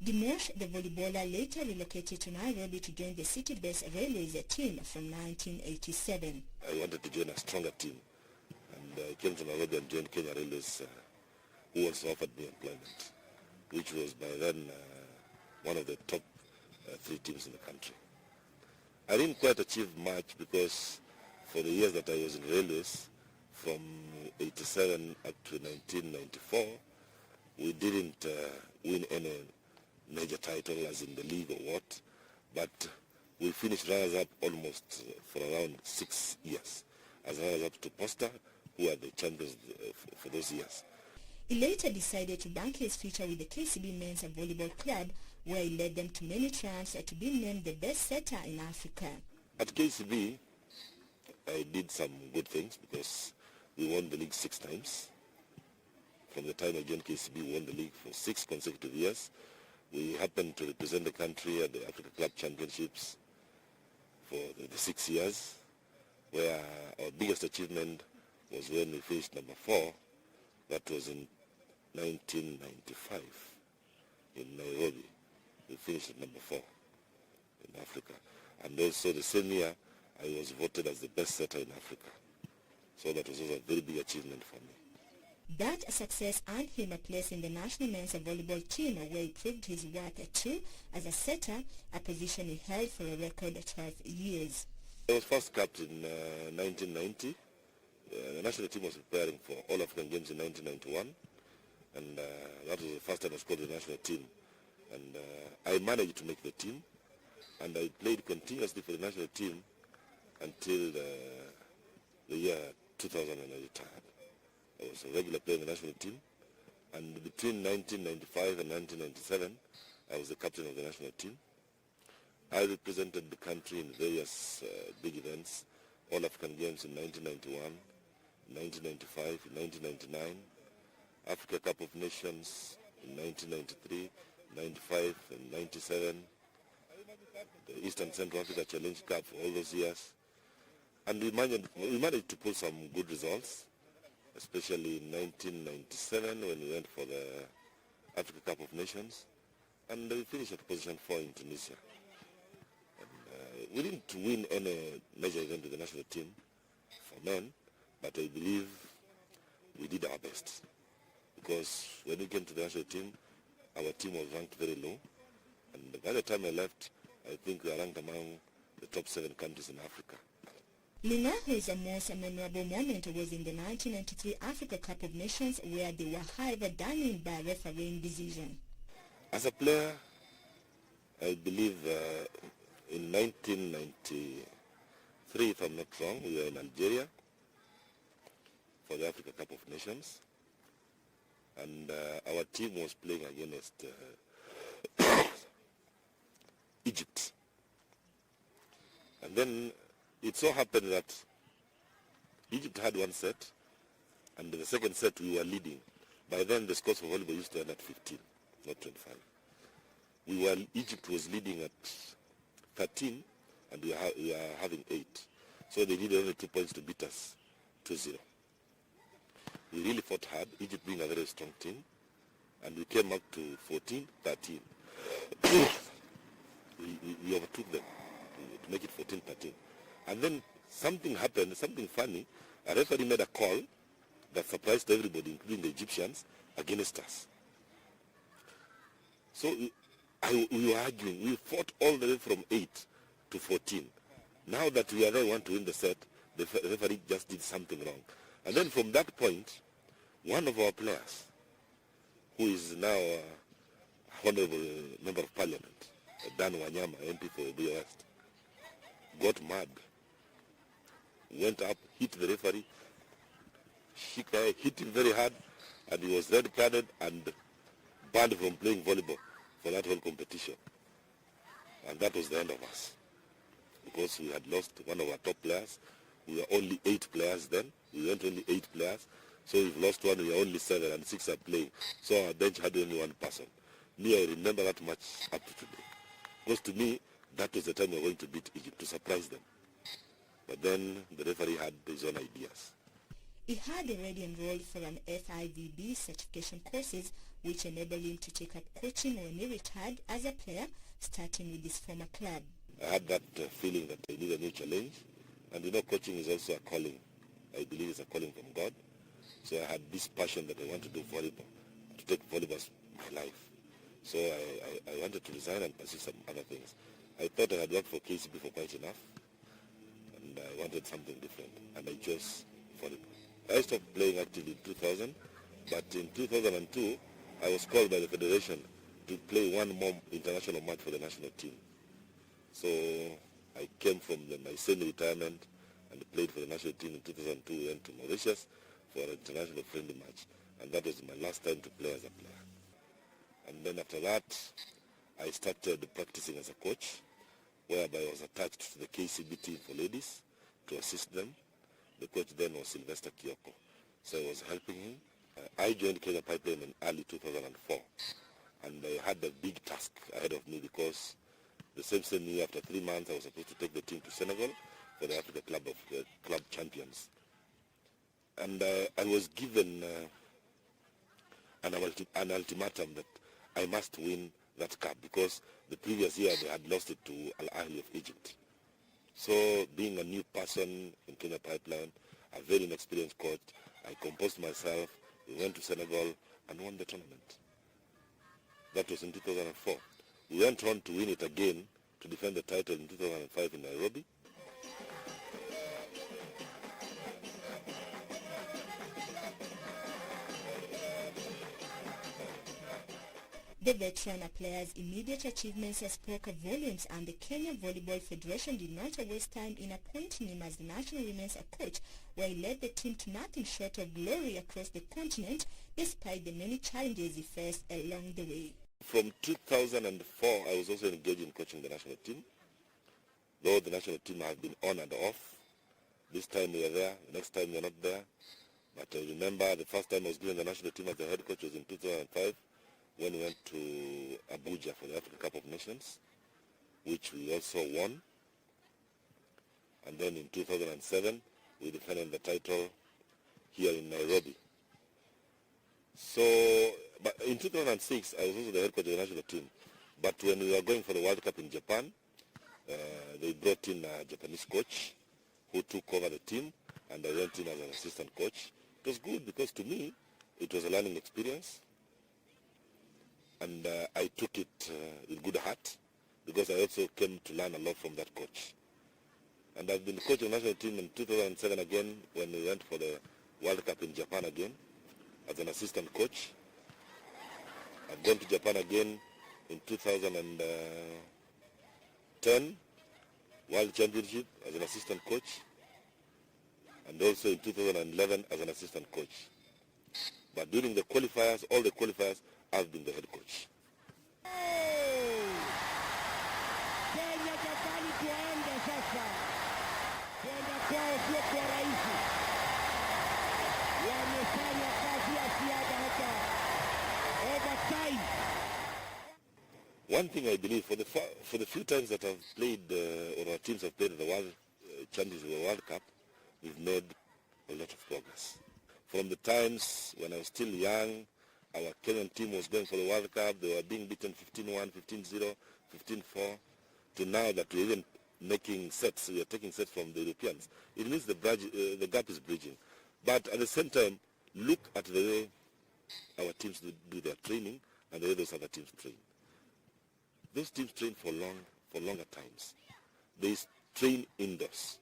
Dimosh, the volleyballer, later relocated to Nairobi to join the city-based Railways team from 1987. I wanted to join a stronger team, and I came to Nairobi and joined Kenya Railways, who also offered me employment, which was by then one of the top 3 teams in the country. I didn't quite achieve much, because for the years that I was in Railways, from 87 up to 1994, we didn't win any major title, as in the league or what, but we finished runners-up almost for around 6 years, as runners-up to Posta, who are the champions for those years. He later decided to bank his future with the KCB Men's Volleyball Club, where he led them to many triumphs to be named the best setter in Africa. At KCB, I did some good things, because we won the league 6 times. From the time I joined KCB, we won the league for 6 consecutive years. We happened to represent the country at the Africa Club Championships for the 6 years, where our biggest achievement was when we finished number 4. That was in 1995 in Nairobi. We finished at number 4 in Africa. And also the same year, I was voted as the best setter in Africa. So that was also a very big achievement for me. That success earned him a place in the national men's volleyball team, where he proved his worth too as a setter, a position he held for a record 12 years. I was first capped in 1990. The national team was preparing for All African Games in 1991, and that was the first time I was called to the national team. And I managed to make the team, and I played continuously for the national team until the year 2000 when I retired. I was a regular player in the national team, and between 1995 and 1997, I was the captain of the national team. I represented the country in various big events, All African Games in 1991, 1995, 1999, Africa Cup of Nations in 1993, 95 and 97, the Eastern Central Africa Challenge Cup for all those years. And we managed to pull some good results. especially in 1997 when we went for the Africa Cup of Nations, and we finished at position 4 in Tunisia. And, we didn't win any major event with the national team for men, but I believe we did our best, because when we came to the national team, our team was ranked very low, and by the time I left, I think we are ranked among the top 7 countries in Africa. Lunahu's most memorable moment was in the 1993 Africa Cup of Nations, where they were however done in by refereeing decision. As a player, I believe in 1993, if I'm not wrong, we were in Algeria for the Africa Cup of Nations, and our team was playing against Egypt. And then it so happened that Egypt had one set, and the second set we were leading. By then the scores for volleyball used to end at 15, not 25. Egypt was leading at 13, and we were having 8. So they needed only 2 points to beat us 2-0. We really fought hard, Egypt being a very strong team, and we came up to 14-13. we overtook them to make it 14-13. And then something happened, something funny. A referee made a call that surprised everybody, including the Egyptians, against us. So we were arguing. We fought all the way from 8 to 14. Now that we are there, want to win the set, the referee just did something wrong. And then from that point, one of our players, who is now a honorable member of parliament, Dan Wanyama, MP for Obuya West, got mad, went up, hit the referee, hit him very hard, and he was red carded and banned from playing volleyball for that whole competition. And that was the end of us, because we had lost one of our top players. We were only 8 players then. We went only 8 players. So we've lost one, we were only 7, and 6 are playing. So our bench had only 1 person. Me, I remember that much up to today. Because to me, that was the time we were going to beat Egypt, to surprise them. But then the referee had his own ideas. He had already enrolled for an FIVB certification courses, which enabled him to take up coaching when he retired as a player, starting with his former club. I had that feeling that I need a new challenge. And coaching is also a calling. I believe it's a calling from God. So I had this passion that I want to do volleyball, to take volleyball as my life. So I wanted to resign and pursue some other things. I thought I had worked for KCB for quite enough, and I wanted something different, and I chose volleyball. I stopped playing actively in 2000, but in 2002, I was called by the federation to play one more international match for the national team. So I came from my semi-retirement and played for the national team in 2002. We went to Mauritius for an international friendly match, and that was my last time to play as a player. And then after that, I started practicing as a coach, whereby I was attached to the KCB team for ladies to assist them. The coach then was Sylvester Kioko, so I was helping him. I joined Kenya Pipeline in early 2004, and I had a big task ahead of me, because the same year, after 3 months, I was supposed to take the team to Senegal for the Africa Club of Club Champions. And I was given an ultimatum that I must win that cup, because the previous year they had lost it to Al Ahly of Egypt. So being a new person in Kenya Pipeline, a very inexperienced coach, I composed myself, we went to Senegal and won the tournament. That was in 2004. We went on to win it again to defend the title in 2005 in Nairobi. The veteran player's immediate achievements spoke volumes, and the Kenya Volleyball Federation did not waste time in appointing him as the national women's coach, where he led the team to nothing short of glory across the continent, despite the many challenges he faced along the way. From 2004, I was also engaged in coaching the national team, though the national team have been on and off. This time we are there, next time we are not there. But I remember the first time I was given the national team as the head coach was in 2005, when we went to Abuja for the Africa Cup of Nations, which we also won. And then in 2007, we defended the title here in Nairobi. So, but in 2006, I was also the head coach of the national team. But when we were going for the World Cup in Japan, they brought in a Japanese coach who took over the team, and I went in as an assistant coach. It was good because to me, it was a learning experience, and I took it with good heart because I also came to learn a lot from that coach. And I've been coaching the national team in 2007 again when we went for the World Cup in Japan again as an assistant coach. I've gone to Japan again in 2010 World Championship as an assistant coach, and also in 2011 as an assistant coach. But during the qualifiers, all the qualifiers, I've been the head coach. Kenya Japani tuende sasa. Kwenda kwao sio kwa rahisi. Wamefanya kazi ya ziada hapa. Overtime. One thing I believe, for the few times that I've played, or our teams have played in the World Champions of the World Cup, we've made a lot of progress. From the times when I was still young, our Kenyan team was going for the World Cup, they were being beaten 15-1, 15-0, 15-4, to now that we're even making sets, we are taking sets from the Europeans. It means the gap is bridging. But at the same time, look at the way our teams do their training and the way those other teams train. Those teams train for longer times. They train indoors.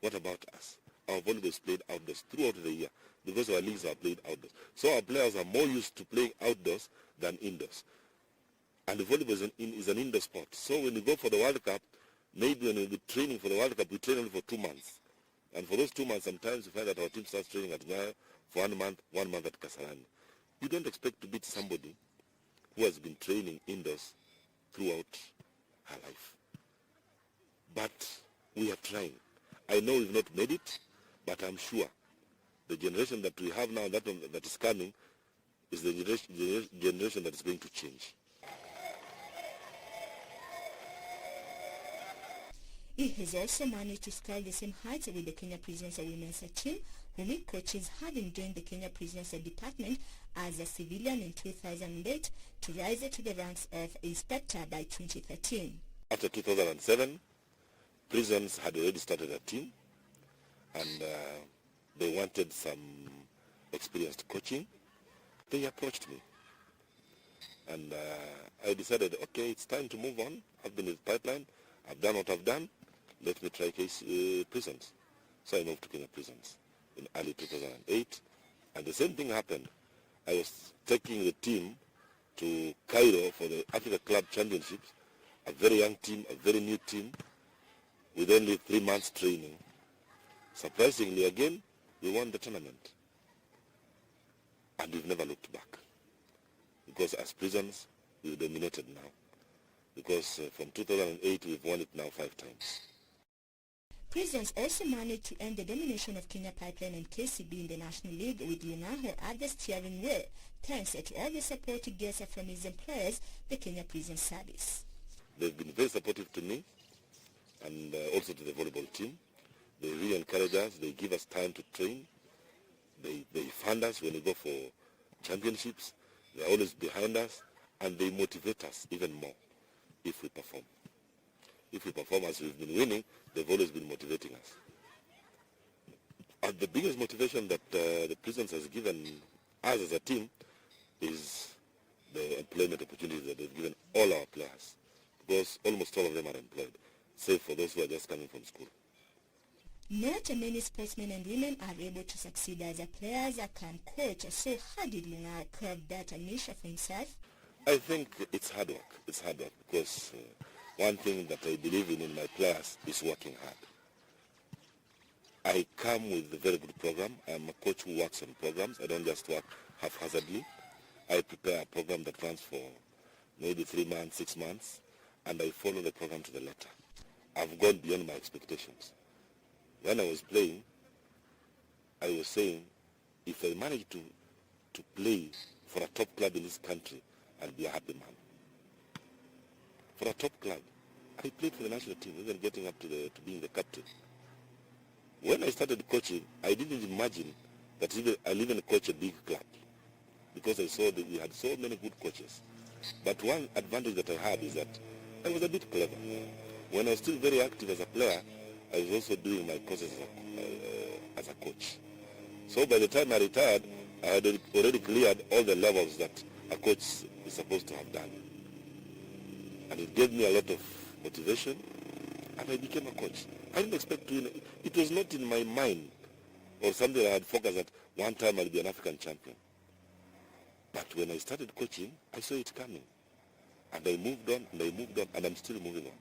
What about us? Our volleyball is played outdoors throughout the year because our leagues are played outdoors. So our players are more used to playing outdoors than indoors. And the volleyball is an indoor sport. So when we go for the World Cup, maybe when we'll be training for the World Cup, we train only for 2 months. And for those 2 months, sometimes we find that our team starts training at Newscheck for 1 month at Kasarani. You don't expect to beat somebody who has been training indoors throughout her life. But we are trying. I know we've not made it, but I'm sure the generation that we have now, that is coming, is the generation that is going to change. He has also managed to scale the same heights with the Kenya Prisoners Women's team, whom he coaches, having joined the Kenya Prisoners Department as a civilian in 2008 to rise to the ranks of inspector by 2013. After 2007, Prisons had already started a team, and they wanted some experienced coaching. They approached me, and I decided, okay, it's time to move on. I've been with Pipeline. I've done what I've done. Let me try Prisons. So I moved to Kenya Prisons in early 2008, and the same thing happened. I was taking the team to Cairo for the Africa Club Championships, a very young team, a very new team, with only 3 months training. Surprisingly, again, we won the tournament. And we've never looked back. Because as Prisons, we've dominated now. Because from 2008, we've won it now 5 times. Prisons also managed to end the domination of Kenya Pipeline and KCB in the National League with Newhour at the steering wheel, thanks to all the support he gets from his employers, the Kenya Prison Service. They've been very supportive to me and also to the volleyball team. They really encourage us. They give us time to train. They fund us when we go for championships. They're always behind us, and they motivate us even more if we perform. If we perform as we've been winning, they've always been motivating us. And the biggest motivation that the Prisons has given us as a team is the employment opportunities that they've given all our players, because almost all of them are employed, save for those who are just coming from school. Not many sportsmen and women are able to succeed as a players can coach. So how did Newhour carve that niche for himself? I think it's hard work. It's hard work because one thing that I believe in my players is working hard. I come with a very good program. I'm a coach who works on programs. I don't just work haphazardly. I prepare a program that runs for maybe 3 months, 6 months, and I follow the program to the letter. I've gone beyond my expectations. When I was playing, I was saying, if I manage to play for a top club in this country, I'll be a happy man. For a top club, I played for the national team, even getting up to being the captain. When I started coaching, I didn't imagine that I'll even coach a big club, because I saw that we had so many good coaches. But one advantage that I had is that I was a bit clever. When I was still very active as a player, I was also doing my courses as a coach. So by the time I retired, I had already cleared all the levels that a coach is supposed to have done. And it gave me a lot of motivation, and I became a coach. I didn't expect to win. It was not in my mind or something I had focused that one time I'll be an African champion. But when I started coaching, I saw it coming. And I moved on, and I moved on, and I'm still moving on.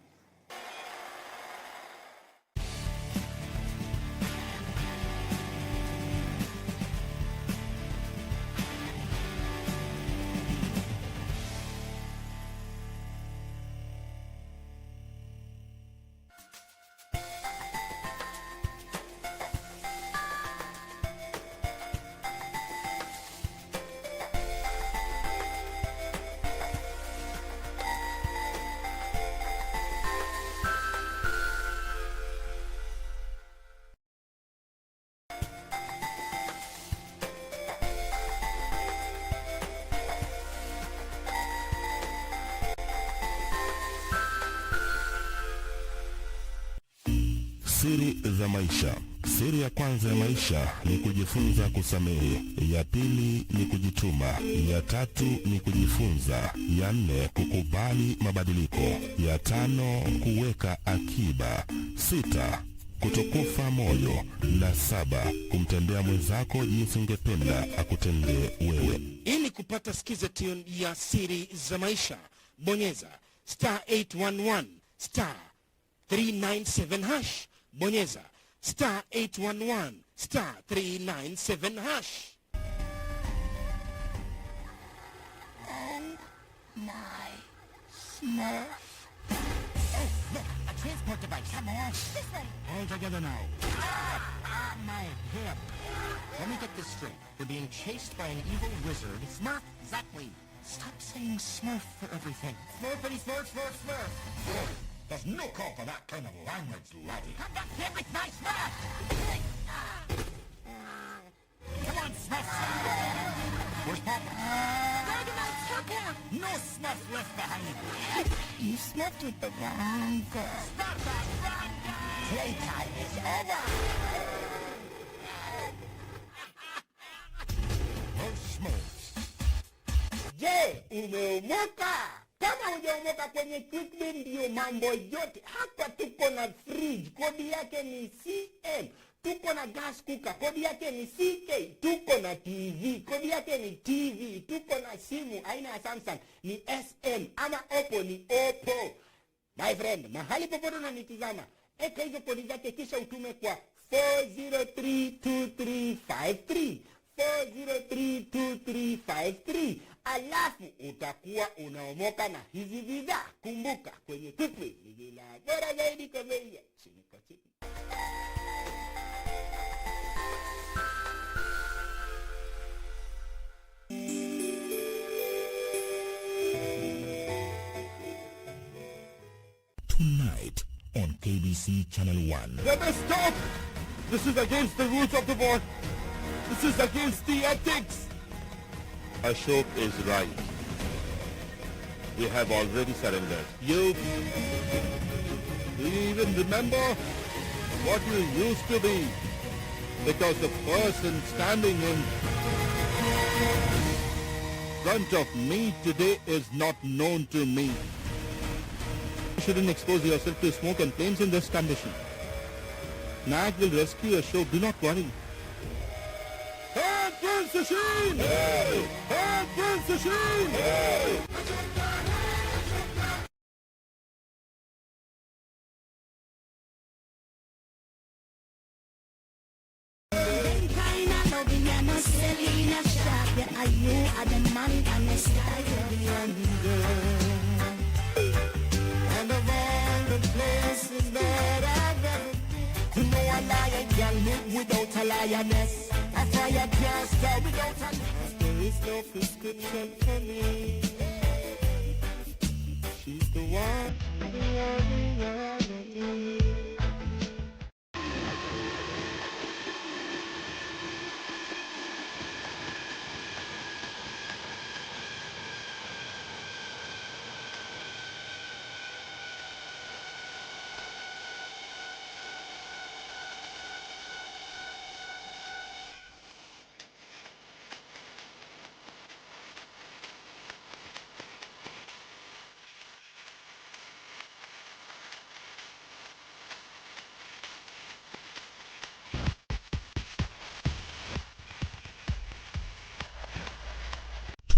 Siri za maisha. Siri ya kwanza ya maisha ni kujifunza kusamehe. Ya pili ni kujituma. Ya tatu ni kujifunza. Ya nne kukubali mabadiliko. Ya tano kuweka akiba. 6 kutokufa moyo. Na 7 kumtendea mwenzako jinsi ungependa akutendee wewe. Ili kupata skization ya siri za maisha, bonyeza *811 *397 hash. Bonyeza *811 *397 hash. Oh my Smurf. Oh, look, a transport device. Come on. This way. All together now. My hip. Let me get this straight. We're being chased by an evil wizard. Smurf, exactly. Stop saying Smurf for everything. Smurfity, Smurf, Smurf, Smurf. There's no call for that kind of language, laddie. Come back here with my Smurf! Come on, Smurf! Where's Papa? No Smurf left behind. You smurfed with the wrong girl. Stop that wrong girl! Playtime is over. Oh, Smurfs. Je, umeomoka? Kama hujaomoka kwenye Quickbit ndio mambo yote. Hapa tuko na fridge, kodi yake ni CM. Tuko na gas cooker, kodi yake ni CK. Tuko na TV, kodi yake ni TV. Tuko na simu aina ya Samsung ni SM, ama Oppo ni Oppo. My friend, mahali popote unanitizama, eka hizo kodi zake kisha utume kwa 4032353. 4032353. Alafu utakuwa unaomoka na hizi bidhaa. Kumbuka, kwenye Quickbit ni bila bora zaidi kwa bei ya chini kwa chini. Tonight on KBC Channel 1. Never stop! This is against the rules of the board. This is against the ethics. Ashok is right. We have already surrendered. Do you even remember what you used to be? Because the person standing in front of me today is not known to me. You shouldn't expose yourself to smoke and flames in this condition. NAG will rescue Ashok, do not worry. Hey, Prince Asheen! Hey! Hey, Prince Asheen! Hey! And of all the places that I've ever been, you know a lion can't live without a lioness. A fire can't start without a lion. There is no prescription for me. She's the one.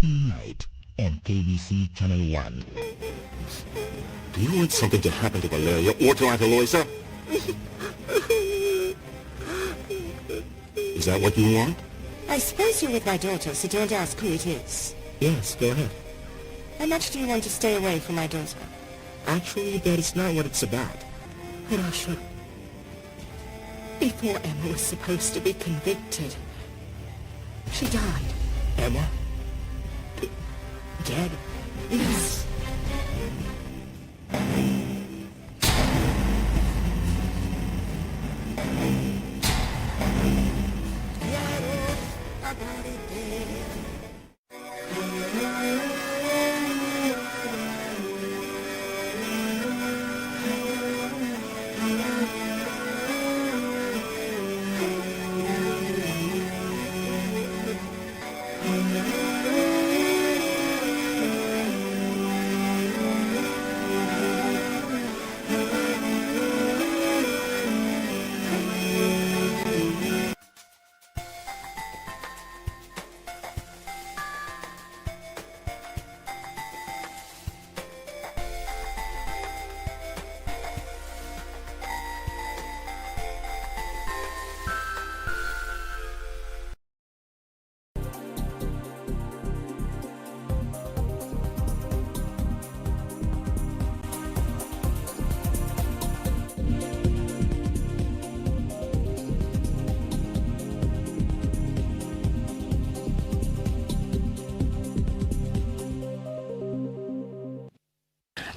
tonight on KBC Channel 1. Do you want something to happen to Valeria or to Aunt Eloisa? Is that what you want? I suppose you're with my daughter, so don't ask who it is. Yes, go ahead. How much do you want to stay away from my daughter? Actually, that is not what it's about. But I should. Before Emma was supposed to be convicted, she died. Emma? Dead? Yes.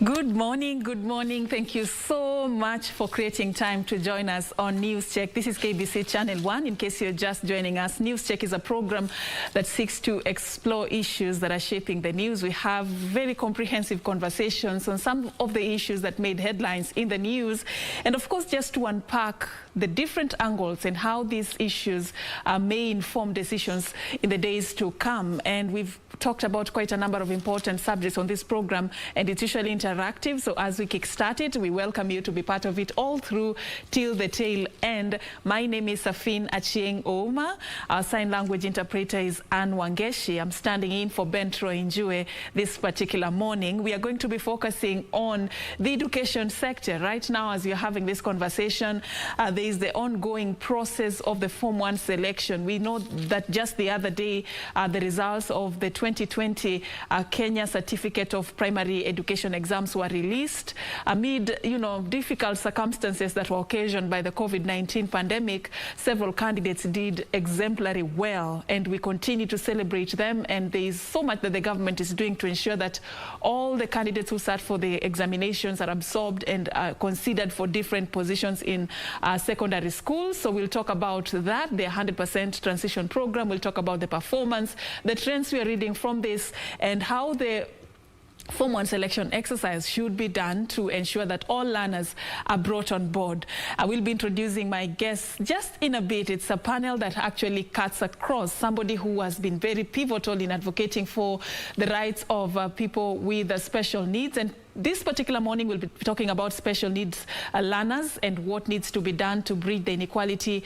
Good morning, good morning. Thank you so much for creating time to join us on Newscheck. This is KBC Channel 1. In case you're just joining us, Newscheck is a program that seeks to explore issues that are shaping the news. We have very comprehensive conversations on some of the issues that made headlines in the news. And of course, just to unpack the different angles and how these issues may inform decisions in the days to come. And we've talked about quite a number of important subjects on this program, and it's usually interactive. So as we kickstart it, we welcome you to be part of it all through till the tail end. My name is Safin Achieng Ouma. Our sign language interpreter is Ann Wangeshi. I'm standing in for Bentro Injue this particular morning. We are going to be focusing on the education sector. Right now, as we're having this conversation, there is the ongoing process of the Form 1 selection. We know that just the other day, the results of the 2020 Kenya Certificate of Primary Education exams were released amid, difficult circumstances that were occasioned by the COVID-19 pandemic. Several candidates did exemplary well, and we continue to celebrate them. And there is so much that the government is doing to ensure that all the candidates who sat for the examinations are absorbed and considered for different positions in secondary schools. So we'll talk about that, the 100% transition program. We'll talk about the performance, the trends we are reading from this, and how the Form 1 selection exercise should be done to ensure that all learners are brought on board. I will be introducing my guests just in a bit. It's a panel that actually cuts across, somebody who has been very pivotal in advocating for the rights of people with special needs. And this particular morning, we'll be talking about special needs learners and what needs to be done to bridge the inequality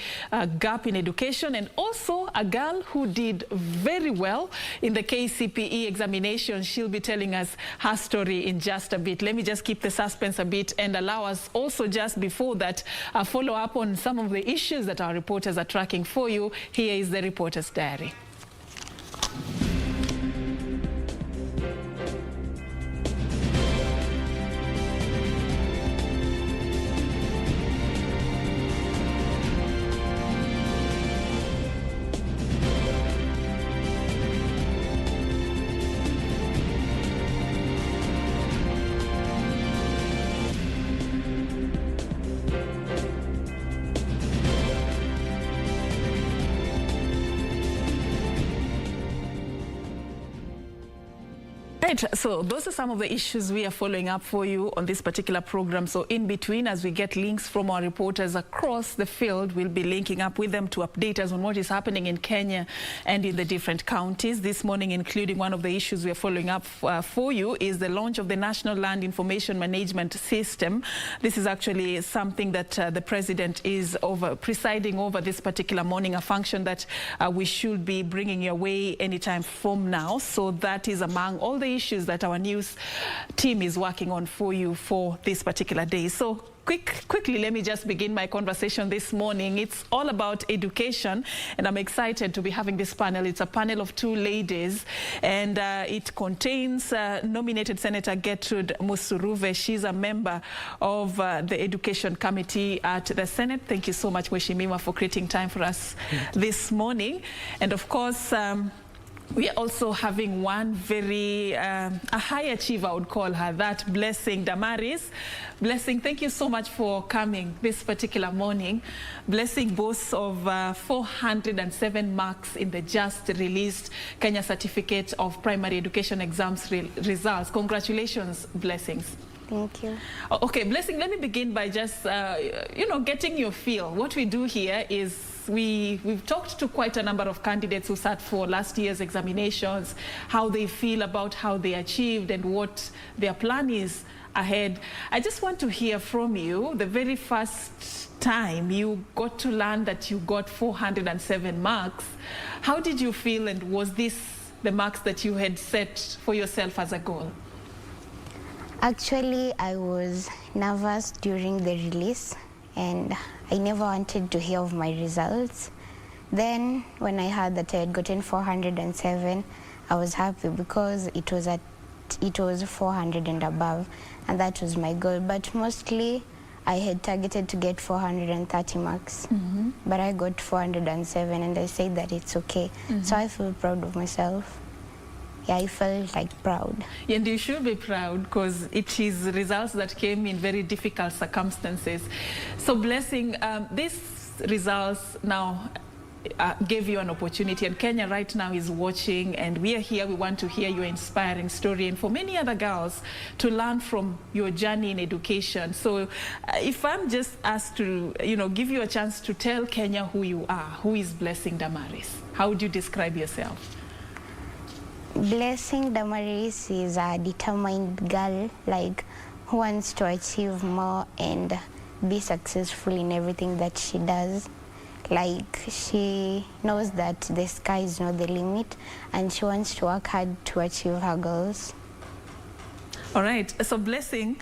gap in education. And also a girl who did very well in the KCPE examination. She'll be telling us her story in just a bit. Let me just keep the suspense a bit and allow us also just before that follow up on some of the issues that our reporters are tracking for you. Here is the reporter's diary. Right, so those are some of the issues we are following up for you on this particular program. So in between, as we get links from our reporters across the field, we'll be linking up with them to update us on what is happening in Kenya and in the different counties. This morning, including one of the issues we are following up for you is the launch of the National Land Information Management System. This is actually something that the President is presiding over this particular morning, a function that we should be bringing your way anytime from now. So that is among all the issues that our news team is working on for you for this particular day. So quickly, let me just begin my conversation this morning. It's all about education, and I'm excited to be having this panel. It's a panel of two ladies, and it contains nominated Senator Gertrude Musuruve. She's a member of the Education Committee at the Senate. Thank you so much, Mheshimiwa, for creating time for us this morning. And of course, we are also having one very, a high achiever, I would call her, that Blessing Damaris. Blessing, thank you so much for coming this particular morning. Blessing boasts of 407 marks in the just released Kenya Certificate of Primary Education Exams results. Congratulations, Blessings. Thank you. Okay, Blessing, let me begin by just, getting your feel. What we do here is we've talked to quite a number of candidates who sat for last year's examinations, how they feel about how they achieved and what their plan is ahead. I just want to hear from you, the very first time you got to learn that you got 407 marks, how did you feel, and was this the marks that you had set for yourself as a goal? Actually, I was nervous during the release, and I never wanted to hear of my results. Then, when I heard that I had gotten 407, I was happy because it was 400 and above, and that was my goal. But mostly, I had targeted to get 430 marks, but I got 407, and I said that it's okay. So I feel proud of myself. Yeah, I felt like proud. And you should be proud because it is results that came in very difficult circumstances. So Blessing, these results now gave you an opportunity, and Kenya right now is watching, and we are here. We want to hear your inspiring story, and for many other girls to learn from your journey in education. So if I'm just asked to, give you a chance to tell Kenya who you are, who is Blessing Damaris? How would you describe yourself? Blessing Damaris is a determined girl, who wants to achieve more and be successful in everything that she does. She knows that the sky is not the limit, and she wants to work hard to achieve her goals. All right, so Blessing,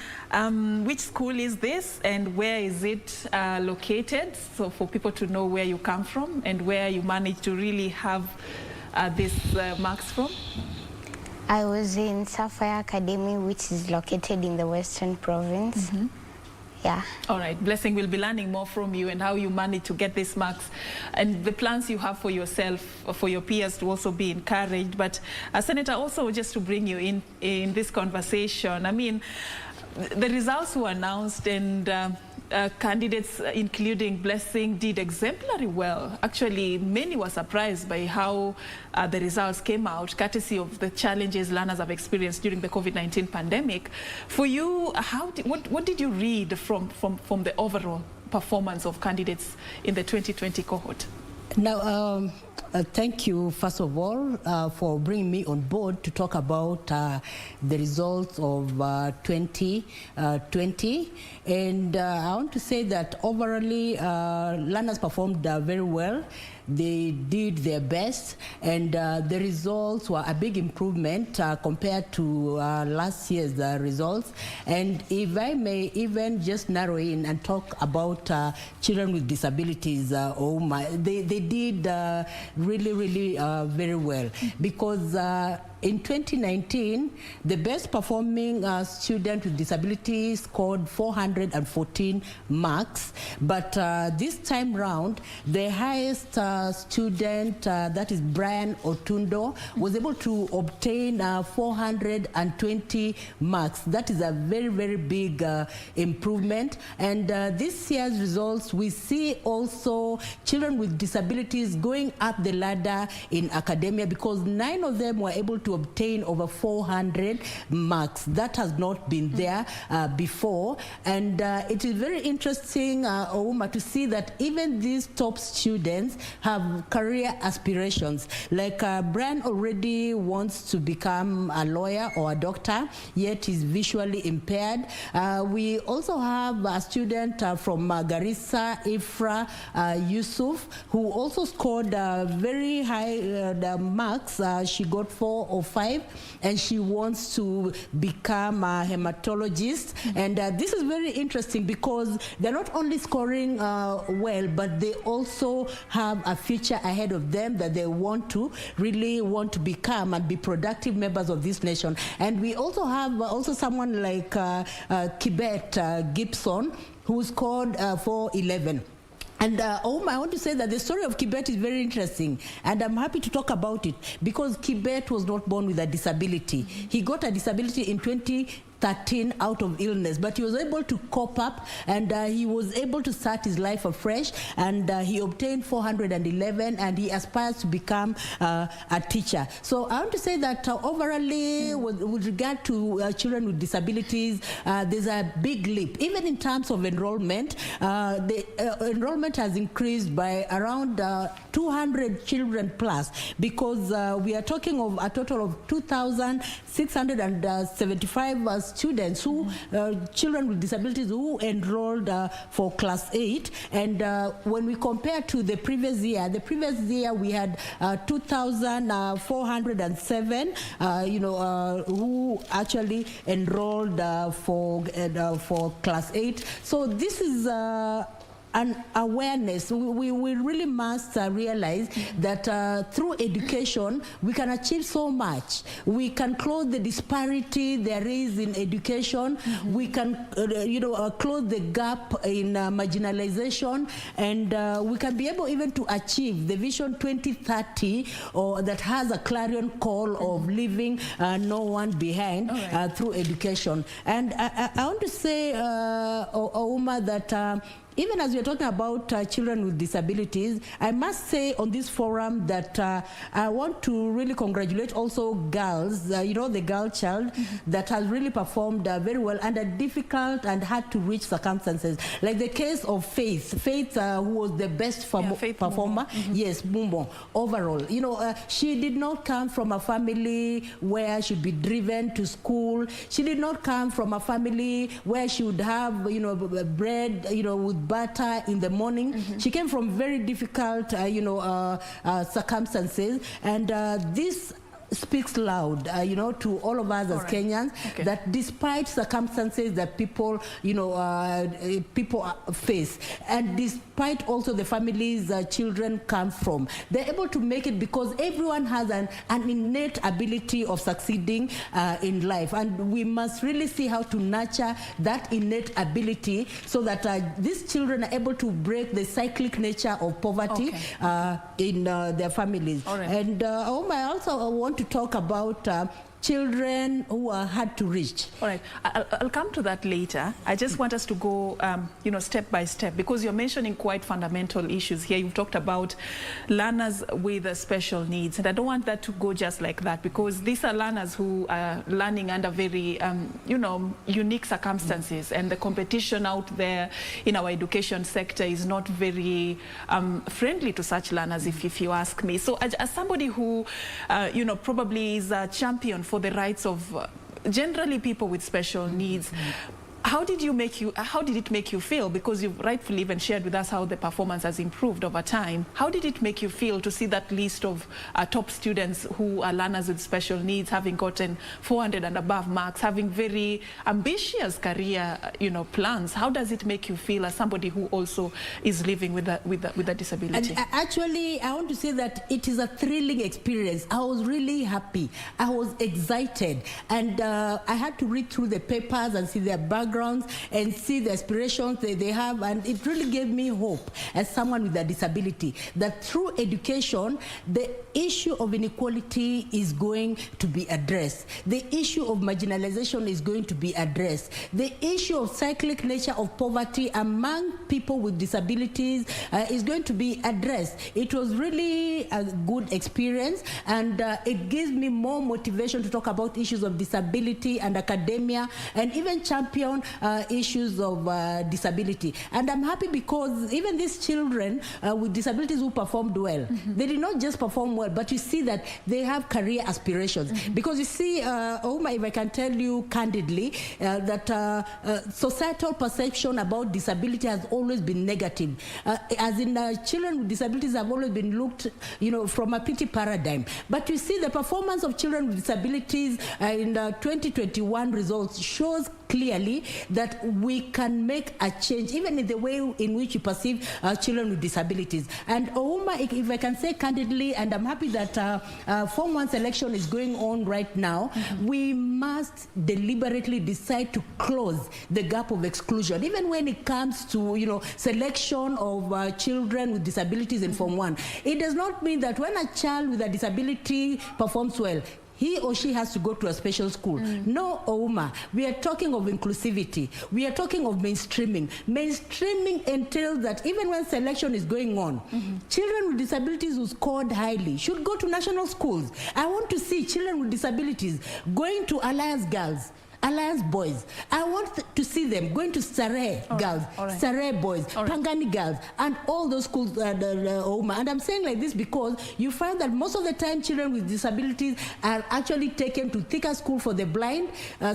which school is this and where is it located? So for people to know where you come from and where you managed to really have these marks from? I was in Sapphire Academy, which is located in the Western Province. Yeah. All right, Blessing, we'll be learning more from you and how you managed to get these marks and the plans you have for yourself, for your peers to also be encouraged. But Senator, also just to bring you in this conversation, I mean, the results were announced, and candidates, including Blessing, did exemplary well. Actually, many were surprised by how the results came out, courtesy of the challenges learners have experienced during the COVID-19 pandemic. For you, what did you read from the overall performance of candidates in the 2020 cohort? Now, thank you, first of all, for bringing me on board to talk about the results of 2020. And I want to say that overall, learners performed very well. They did their best, and the results were a big improvement compared to last year's results. And if I may even just narrow in and talk about children with disabilities, they did really very well, because in 2019, the best performing student with disabilities scored 414 marks. But this time round, the highest student, that is Brian Otundo, was able to obtain 420 marks. That is a very big improvement. And this year's results, we see also children with disabilities going up the ladder in academia, because 9 of them were able to to obtain over 400 marks. That has not been there before. And it is very interesting, Ouma, to see that even these top students have career aspirations. Like Brian already wants to become a lawyer or a doctor, yet he's visually impaired. We also have a student from Garissa, Ifra, Yusuf, who also scored very high marks. She got 4 or 5, and she wants to become a hematologist. And this is very interesting because they're not only scoring well, but they also have a future ahead of them that they really want to become and be productive members of this nation. And we also have someone like Kibet Gibson, who scored 411. And I want to say that the story of Kibet is very interesting, and I'm happy to talk about it because Kibet was not born with a disability. He got a disability in 2013 out of illness, but he was able to cope up, and he was able to start his life afresh, and he obtained 411, and he aspires to become a teacher. So I want to say that overall, with regard to children with disabilities, there's a big leap. Even in terms of enrollment, the enrollment has increased by around 200 children plus, because we are talking of a total of 2,675 students children with disabilities who enrolled for class 8. And when we compare to the previous year we had 2,407 who actually enrolled for class 8. So this is an awareness. We really must realize that through education we can achieve so much. We can close the disparity there is in education. We can close the gap in marginalization, and we can be able even to achieve the Vision 2030, that has a clarion call of leaving no one behind through education. And I want to say, Ouma, that even as we're talking about children with disabilities, I must say on this forum that I want to really congratulate also girls, the girl child that has really performed very well under difficult and hard to reach circumstances. Like the case of Faith, who was the best performer, yes, Mumbo, overall. She did not come from a family where she'd be driven to school. She did not come from a family where she would have, bread, with butter in the morning. She came from very difficult, circumstances, and this speaks loud, to all of us as Kenyans, that despite circumstances that people face, and despite also the families children come from, they're able to make it because everyone has an innate ability of succeeding in life, and we must really see how to nurture that innate ability so that these children are able to break the cyclic nature of poverty in their families. And I also want to talk about children who are hard to reach. All right, I'll come to that later. I just want us to go, step by step, because you're mentioning quite fundamental issues here. You've talked about learners with special needs, and I don't want that to go just like that, because these are learners who are learning under very, unique circumstances, and the competition out there in our education sector is not very friendly to such learners, if you ask me. So as somebody who, probably is a champion for the rights of generally people with special needs, how did it make you feel? Because you've rightfully even shared with us how the performance has improved over time. How did it make you feel to see that list of top students who are learners with special needs, having gotten 400 and above marks, having very ambitious career, plans? How does it make you feel as somebody who also is living with a disability? And actually, I want to say that it is a thrilling experience. I was really happy. I was excited, and I had to read through the papers and see their background backgrounds and see the aspirations they have, and it really gave me hope as someone with a disability that through education, the issue of inequality is going to be addressed. The issue of marginalization is going to be addressed. The issue of cyclic nature of poverty among people with disabilities is going to be addressed. It was really a good experience, and it gives me more motivation to talk about issues of disability and academia, and even champion issues of disability. And I'm happy because even these children with disabilities who performed well, they did not just perform well, but you see that they have career aspirations. Because you see, Oma, if I can tell you candidly, that societal perception about disability has always been negative. As in, children with disabilities have always been looked, from a pity paradigm. But you see the performance of children with disabilities in the 2021 results shows clearly that we can make a change, even in the way in which you perceive children with disabilities. And Oma, if I can say candidly, and I'm happy that Form 1 selection is going on right now, we must deliberately decide to close the gap of exclusion, even when it comes to, selection of children with disabilities in Form 1. It does not mean that when a child with a disability performs well, he or she has to go to a special school. No, Oma, we are talking of inclusivity. We are talking of mainstreaming. Mainstreaming entails that even when selection is going on, children with disabilities who scored highly should go to national schools. I want to see children with disabilities going to Alliance Girls, Alliance Boys. I want to see them going to Sarai Girls, Sarai Boys, Pangani Girls, and all those schools, Oma. And I'm saying like this because you find that most of the time children with disabilities are actually taken to Thika School for the Blind,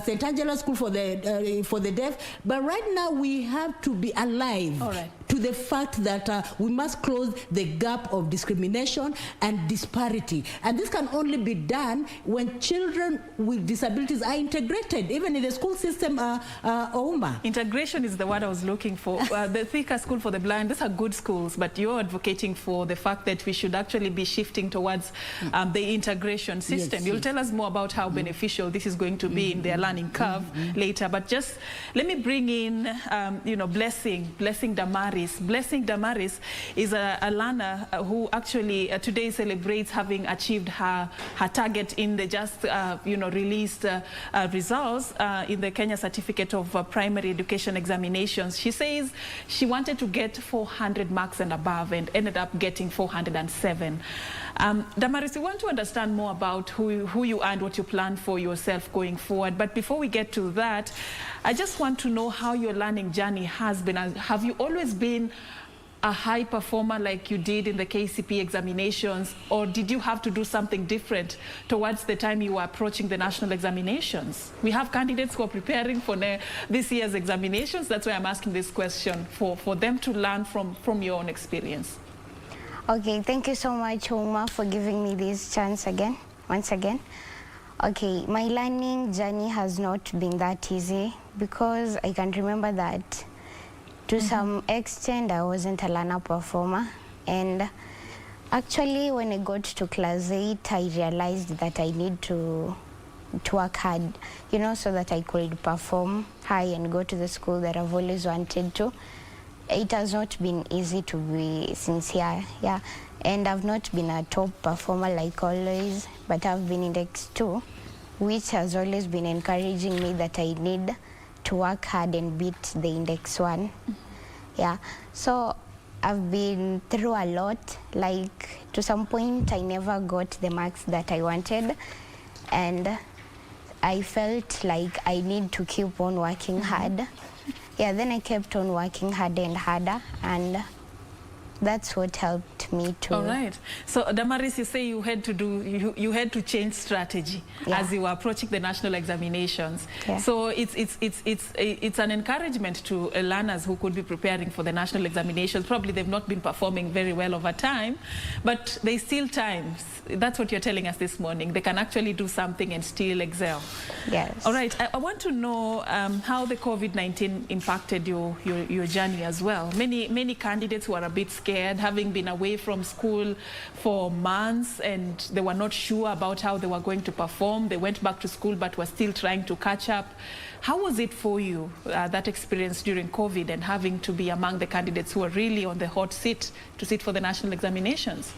St. Angela School for the Deaf. But right now we have to be alive to the fact that we must close the gap of discrimination and disparity. And this can only be done when children with disabilities are integrated, even in the school system, Oma. Integration is the word I was looking for. The Thika School for the Blind, these are good schools, but you're advocating for the fact that we should actually be shifting towards the integration system. Yes, you'll tell us more about how beneficial this is going to be in their learning curve later. But just let me bring in, Blessing Damaris. Blessing Damaris is a learner who actually today celebrates having achieved her target in the just, released results in the Kenya Certificate of Primary Education Examinations. She says she wanted to get 400 marks and above and ended up getting 407. Damaris, we want to understand more about who you are and what you plan for yourself going forward. But before we get to that, I just want to know how your learning journey has been. Have you always been a high performer like you did in the KCPE examinations, or did you have to do something different towards the time you were approaching the national examinations? We have candidates who are preparing for this year's examinations. That's why I'm asking this question, for them to learn from your own experience. Okay, thank you so much, Oma, for giving me this chance once again. Okay, my learning journey has not been that easy because I can remember that to some extent I wasn't a learner performer, and actually when I got to class 8 I realized that I need to work hard, so that I could perform high and go to the school that I've always wanted to. It has not been easy, to be sincere, and I've not been a top performer like always, but I've been index 2, which has always been encouraging me that I need to work hard and beat the index 1. So I've been through a lot. Like to some point I never got the marks that I wanted, and I felt like I need to keep on working hard. Then I kept on working harder and harder, and that's what helped me to. All right. So Damaris, you say you had to change strategy as you were approaching the national examinations. So it's an encouragement to learners who could be preparing for the national examinations. Probably they've not been performing very well over time, but there's still time. That's what you're telling us this morning. They can actually do something and still excel. Yes. All right. I want to know how the COVID-19 impacted your journey as well. Many candidates who are a bit scared scared, having been away from school for months, and they were not sure about how they were going to perform. They went back to school but were still trying to catch up. How was it for you, that experience during COVID and having to be among the candidates who are really on the hot seat to sit for the national examinations?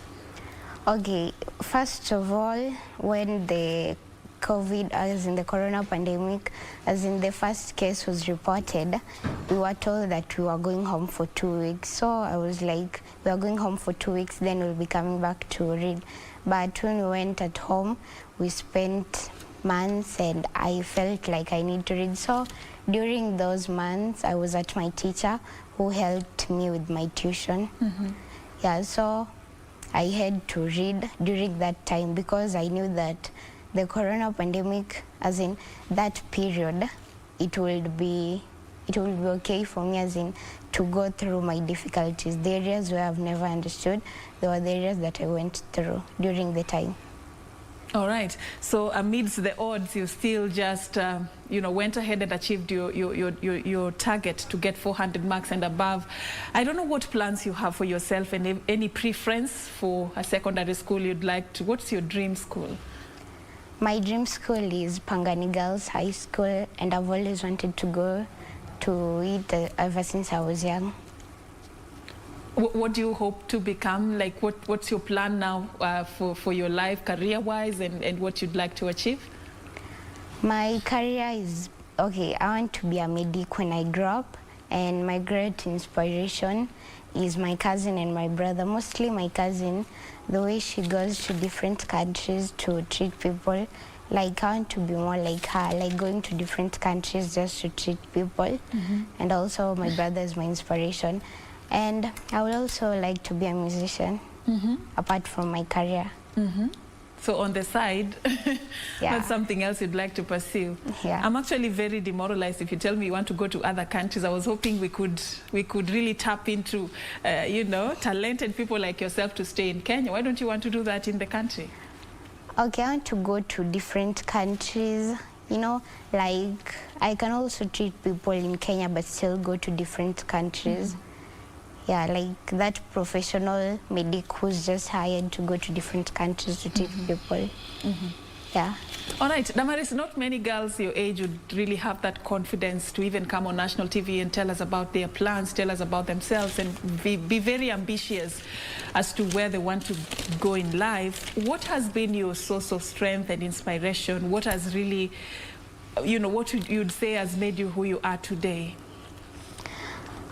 Okay, first of all, when the COVID, as in the corona pandemic, as in the first case was reported, we were told that we were going home for 2 weeks. So I was like, we are going home for 2 weeks, then we'll be coming back to read. But when we went at home, we spent months and I felt like I need to read. So during those months, I was at my teacher who helped me with my tuition. Yeah, so I had to read during that time because I knew that the corona pandemic, as in that period, it will be okay for me, as in to go through my difficulties. The areas where I've never understood, they were the areas that I went through during the time. All right. So amidst the odds, you still just, went ahead and achieved your target to get 400 marks and above. I don't know what plans you have for yourself and any preference for a secondary school you'd like to. What's your dream school? My dream school is Pangani Girls High School, and I've always wanted to go to it ever since I was young. What do you hope to become? Like, what's your plan now for your life, career-wise, and what you'd like to achieve? My career is, okay, I want to be a medic when I grow up, and my great inspiration is my cousin and my brother. Mostly my cousin, the way she goes to different countries to treat people. Like, I want to be more like her, like going to different countries just to treat people. And also my brother is my inspiration. And I would also like to be a musician, apart from my career. So on the side, that's something else you'd like to pursue. I'm actually very demoralized if you tell me you want to go to other countries. I was hoping we could really tap into, talented people like yourself to stay in Kenya. Why don't you want to do that in the country? Okay, I want to go to different countries. Like, I can also treat people in Kenya but still go to different countries. Yeah, like that professional medic who's just hired to go to different countries to treat people. Yeah. All right, Damaris, not many girls your age would really have that confidence to even come on national TV and tell us about their plans, tell us about themselves, and be very ambitious as to where they want to go in life. What has been your source of strength and inspiration? What has really, what you'd say has made you who you are today?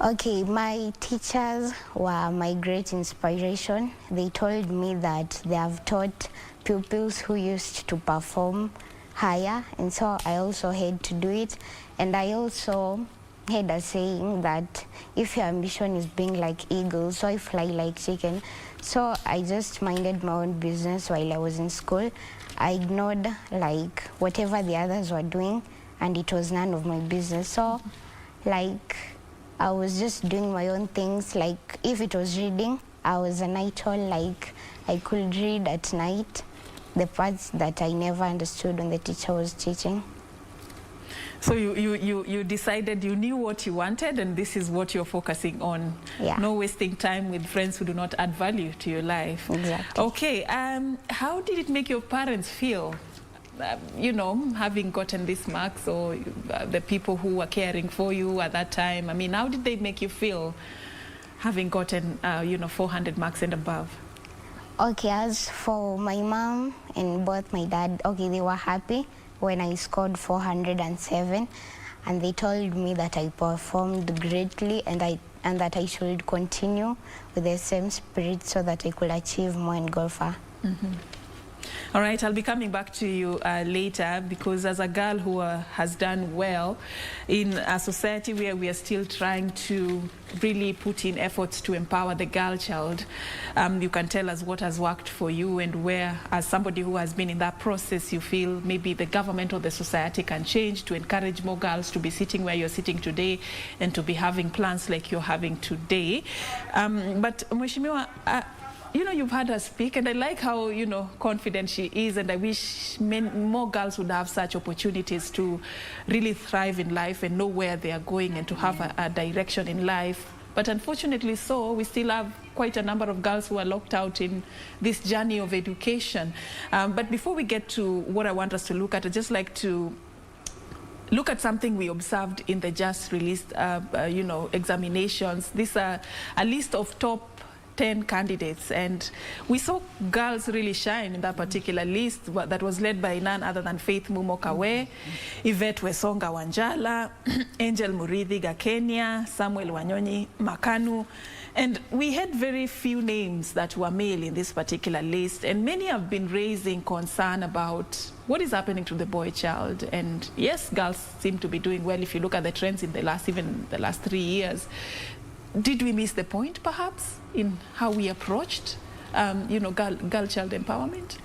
Okay, my teachers were my great inspiration. They told me that they have taught pupils who used to perform higher, and so I also had to do it. And I also had a saying that if your ambition is being like eagles, so I fly like chicken. So I just minded my own business while I was in school. I ignored like whatever the others were doing, and it was none of my business. So like, I was just doing my own things. Like, if it was reading, I was a night owl. Like, I could read at night the parts that I never understood when the teacher was teaching. So you decided, you knew what you wanted, and this is what you're focusing on. Yeah. No wasting time with friends who do not add value to your life. Exactly. Okay, how did it make your parents feel? Having gotten these marks, or the people who were caring for you at that time? I mean, how did they make you feel having gotten, 400 marks and above? Okay, as for my mom and both my dad, okay, they were happy when I scored 407, and they told me that I performed greatly and that I should continue with the same spirit so that I could achieve more in golfer. All right, I'll be coming back to you later, because as a girl who has done well in a society where we are still trying to really put in efforts to empower the girl child, you can tell us what has worked for you, and where, as somebody who has been in that process, you feel maybe the government or the society can change to encourage more girls to be sitting where you're sitting today and to be having plans like you're having today. But Mheshimiwa, you've had her speak, and I like how, confident she is, and I wish more girls would have such opportunities to really thrive in life and know where they are going and to have a direction in life. But unfortunately we still have quite a number of girls who are locked out in this journey of education. But before we get to what I want us to look at, I'd just like to look at something we observed in the just released examinations. These are a list of top 10 candidates, and we saw girls really shine in that particular list that was led by none other than Faith Mumokawe, Yvette Wesonga Wanjala, Angel Muridhi Gakenya, Samuel Wanyonyi Makanu, and we had very few names that were male in this particular list, and many have been raising concern about what is happening to the boy child. And yes, girls seem to be doing well if you look at the trends in the last 3 years. Did we miss the point, perhaps, in how we approached, girl child empowerment?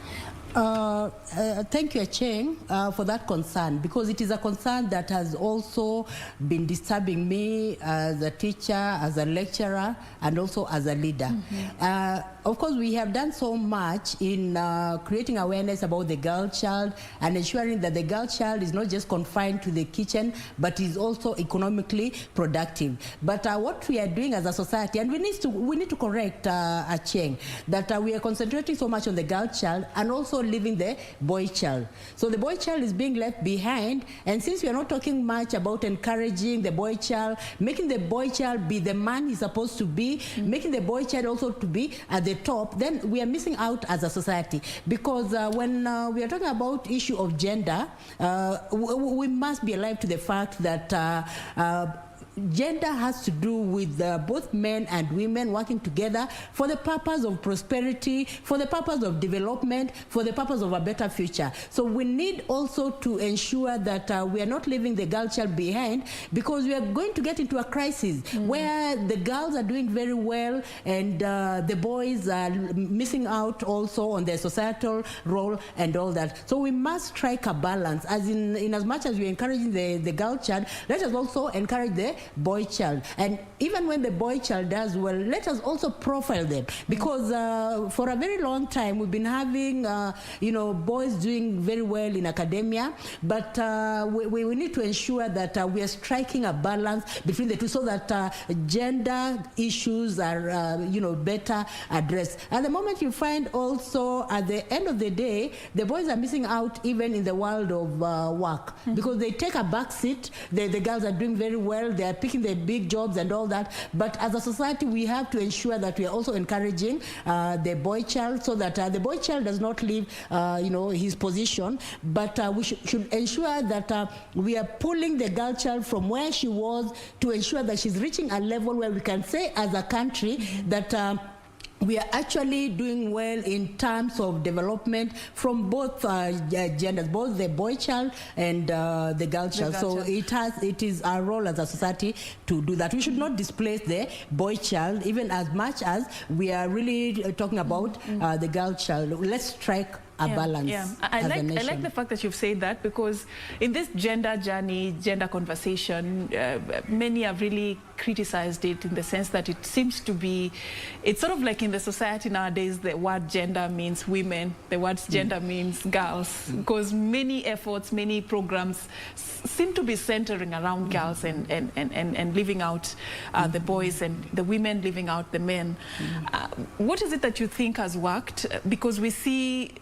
Thank you, Acheng, for that concern, because it is a concern that has also been disturbing me as a teacher, as a lecturer, and also as a leader. Of course, we have done so much in creating awareness about the girl child and ensuring that the girl child is not just confined to the kitchen, but is also economically productive. But what we are doing as a society, and we need to correct, Acheng, that we are concentrating so much on the girl child and also leaving the boy child. So the boy child is being left behind, and since we are not talking much about encouraging the boy child, making the boy child be the man he's supposed to be, making the boy child also to be at the top, then we are missing out as a society. Because when we are talking about issue of gender, we must be alive to the fact that gender has to do with both men and women working together for the purpose of prosperity, for the purpose of development, for the purpose of a better future. So we need also to ensure that we are not leaving the girl child behind, because we are going to get into a crisis where the girls are doing very well and the boys are missing out also on their societal role and all that. So we must strike a balance, as in as much as we're encouraging the girl child, let us also encourage the boy child. And even when the boy child does well, let us also profile them, because for a very long time we've been having boys doing very well in academia, but we need to ensure that we are striking a balance between the two, so that gender issues are better addressed. At the moment, you find also at the end of the day, the boys are missing out even in the world of work, because they take a back seat. The girls are doing very well, they are picking the big jobs and all that, but as a society we have to ensure that we are also encouraging the boy child, so that the boy child does not leave his position, but we should ensure that we are pulling the girl child from where she was to ensure that she's reaching a level where we can say as a country that we are actually doing well in terms of development from both genders, both the boy child and the girl child. So it is our role as a society to do that. We should not displace the boy child, even as much as we are really talking about the girl child. Let's strike a balance. Yeah. I like the fact that you've said that, because in this gender journey, gender conversation, many have really criticized it in the sense that it seems to be, it's sort of like in the society nowadays, the word gender means women, the word gender means girls, because many efforts, many programs seem to be centering around girls and leaving out the boys, and the women leaving out the men. What is it that you think has worked? Because we see,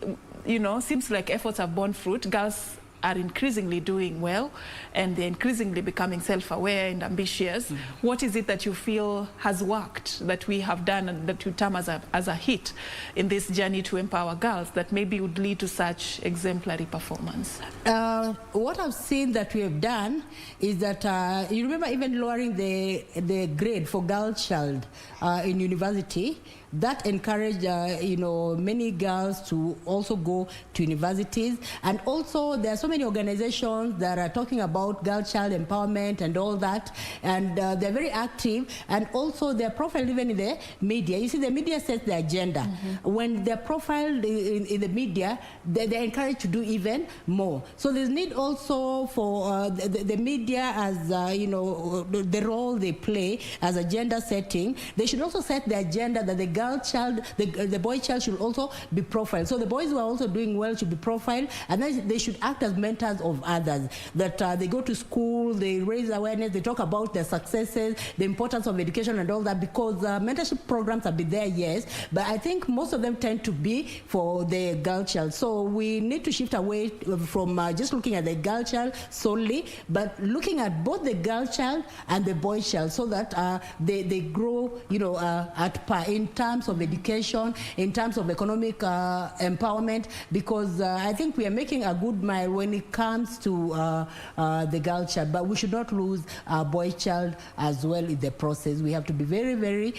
seems like efforts have borne fruit. Girls are increasingly doing well, and they're increasingly becoming self-aware and ambitious. What is it that you feel has worked, that we have done, and that you term as a hit in this journey to empower girls, that maybe would lead to such exemplary performance? What I've seen that we have done is that, you remember even lowering the grade for girl child in university, that encouraged many girls to also go to universities. And also there are so many organizations that are talking about girl child empowerment and all that, and they're very active, and also they're profiled even in the media. You see, the media sets the agenda. When they're profiled in the media, they're encouraged to do even more. So there's need also for the media, as the role they play as a gender setting. They should also set the agenda that the girl child, the boy child should also be profiled. So the boys who are also doing well should be profiled, and then they should act as as mentors of others, that they go to school, they raise awareness, they talk about their successes, the importance of education and all that, because mentorship programs have been there, yes, but I think most of them tend to be for the girl child. So we need to shift away from just looking at the girl child solely, but looking at both the girl child and the boy child, so that they grow, you know, at par in terms of education, in terms of economic empowerment, because I think we are making a good mile when it comes to the girl child, but we should not lose our boy child as well in the process. We have to be very, very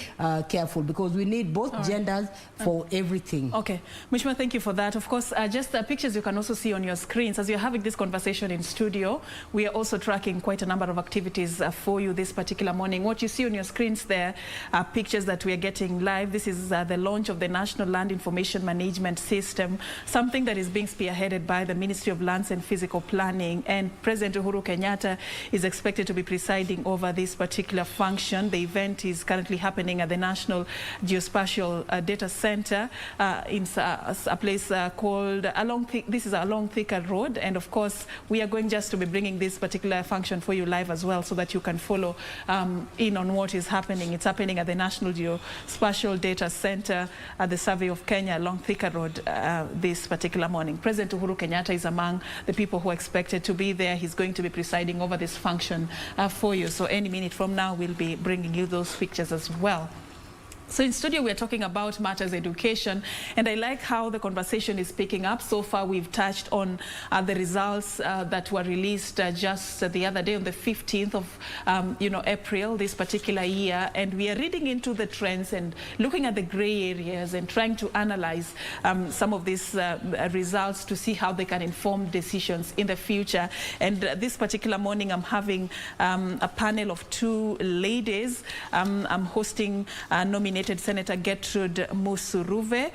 careful, because we need both genders for everything. Okay, Mishma, thank you for that. Of course, just the pictures you can also see on your screens. As you're having this conversation in studio, we are also tracking quite a number of activities for you this particular morning. What you see on your screens there are pictures that we are getting live. This is the launch of the National Land Information Management System, something that is being spearheaded by the Ministry of Lands and Physical Planning, and President Uhuru Kenyatta is expected to be presiding over this particular function. The event is currently happening at the National Geospatial Data Center in a place called this is along Thika Road, and of course we are going just to be bringing this particular function for you live as well, so that you can follow in on what is happening. It's happening at the National Geospatial Data Center at the Survey of Kenya along Thika Road this particular morning. President Uhuru Kenyatta is among the people who are expected to be there. He's going to be presiding over this function for you. So any minute from now, we'll be bringing you those pictures as well. So in studio, we're talking about matters education, and I like how the conversation is picking up. So far, we've touched on the results that were released just the other day on the 15th of April this particular year, and we are reading into the trends and looking at the gray areas and trying to analyze some of these results to see how they can inform decisions in the future. And this particular morning, I'm having a panel of two ladies. I'm hosting nominated Senator Gertrude Musuruve.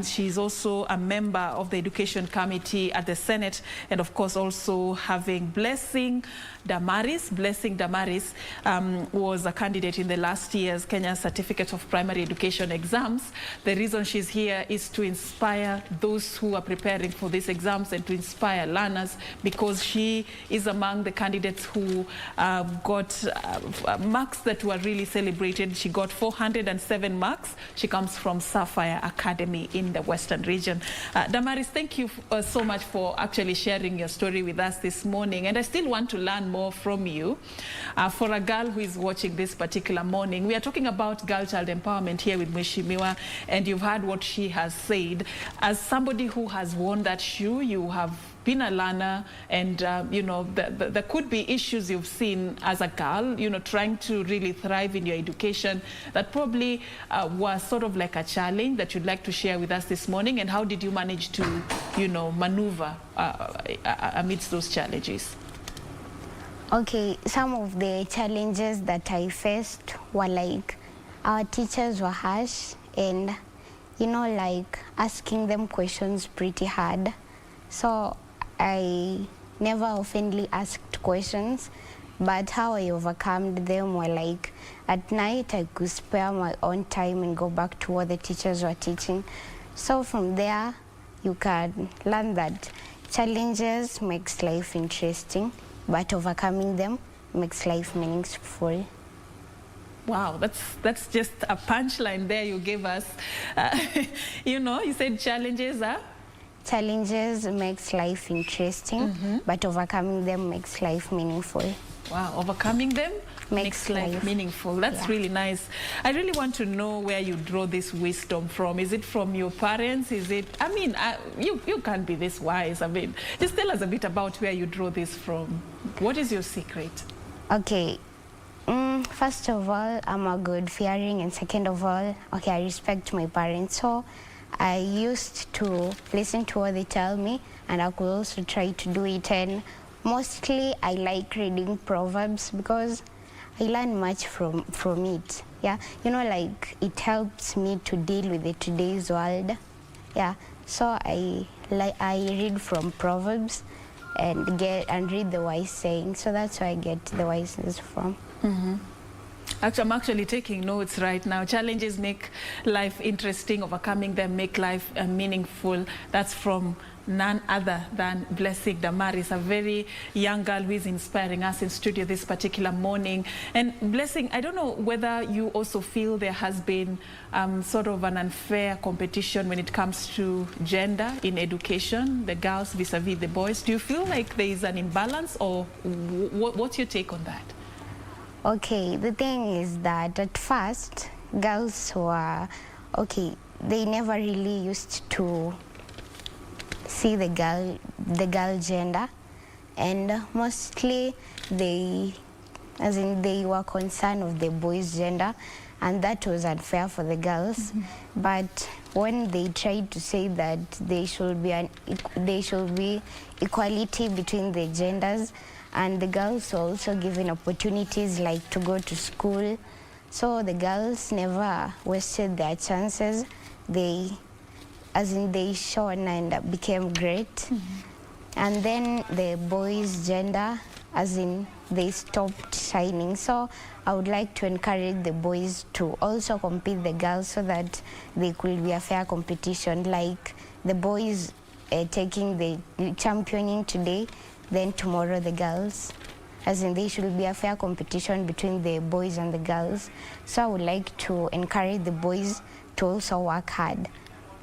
She's also a member of the Education Committee at the Senate, and of course also having Blessing Damaris. Blessing Damaris was a candidate in the last year's Kenya Certificate of Primary Education exams. The reason she's here is to inspire those who are preparing for these exams and to inspire learners, because she is among the candidates who got marks that were really celebrated. She got 407 marks. She comes from Sapphire Academy in the Western region. Damaris, thank you so much for actually sharing your story with us this morning. And I still want to learn more from you. For a girl who is watching this particular morning, we are talking about girl child empowerment here with Mheshimiwa, and you've heard what she has said. As somebody who has worn that shoe, you have been a learner, and there could be issues you've seen as a girl, trying to really thrive in your education that probably was sort of like a challenge that you'd like to share with us this morning. And how did you manage to, maneuver amidst those challenges? Okay, some of the challenges that I faced were like our teachers were harsh, and like asking them questions pretty hard. So I never oftenly asked questions, but how I overcome them were like at night I could spare my own time and go back to what the teachers were teaching. So from there you can learn that challenges makes life interesting, but overcoming them makes life meaningful. Wow, that's just a punchline there you gave us. You said challenges are? Challenges makes life interesting, but overcoming them makes life meaningful. Wow, overcoming them makes life meaningful. That's really nice. I really want to know where you draw this wisdom from. Is it from your parents? Is it, you can't be this wise. Just tell us a bit about where you draw this from. What is your secret? Okay. First of all, I'm a God-fearing, and second of all, I respect my parents. So I used to listen to what they tell me, and I could also try to do it. And mostly I like reading Proverbs because I learn much from it. Yeah, like it helps me to deal with the today's world. Yeah, so I read from Proverbs and read the wise sayings. So that's where I get the wiseness from. Actually, I'm actually taking notes right now. Challenges make life interesting, overcoming them make life meaningful. That's from none other than Blessing Damaris, a very young girl who is inspiring us in studio this particular morning. And Blessing, I don't know whether you also feel there has been sort of an unfair competition when it comes to gender in education, the girls vis-a-vis the boys. Do you feel like there is an imbalance, or what's your take on that? Okay, the thing is that at first, girls were, okay, they never really used to see the girl gender, and mostly they were concerned of the boys' gender, and that was unfair for the girls. But when they tried to say that there should be equality between the genders, and the girls were also given opportunities like to go to school, so the girls never wasted their chances. They shone and became great. And then the boys' gender, they stopped shining. So I would like to encourage the boys to also compete the girls so that they could be a fair competition, like the boys taking the championing today, then tomorrow the girls. There should be a fair competition between the boys and the girls. So I would like to encourage the boys to also work hard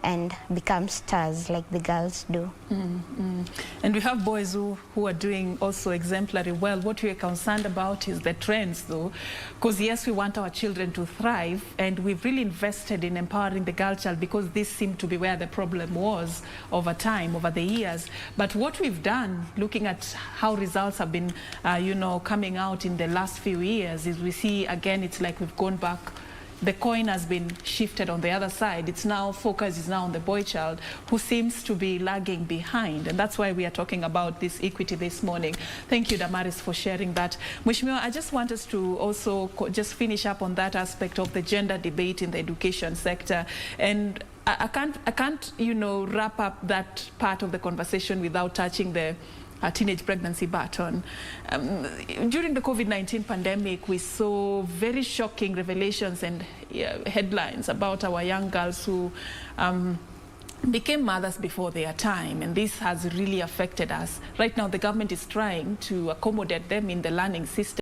and become stars like the girls do. And we have boys who are doing also exemplary well. What we are concerned about is the trends, though, because yes, we want our children to thrive, and we've really invested in empowering the girl child because this seemed to be where the problem was over time, over the years. But what we've done, looking at how results have been, coming out in the last few years, is we see again, it's like we've gone back. The coin has been shifted on the other side. It's now, focus is now on the boy child, who seems to be lagging behind. And that's why we are talking about this equity this morning. Thank you, Damaris, for sharing that. Mheshimiwa, I just want us to also just finish up on that aspect of the gender debate in the education sector. And I can't, wrap up that part of the conversation without touching the teenage pregnancy baton. During the COVID-19 pandemic, we saw very shocking revelations and headlines about our young girls who became mothers before their time, and this has really affected us. Right now, the government is trying to accommodate them in the learning system.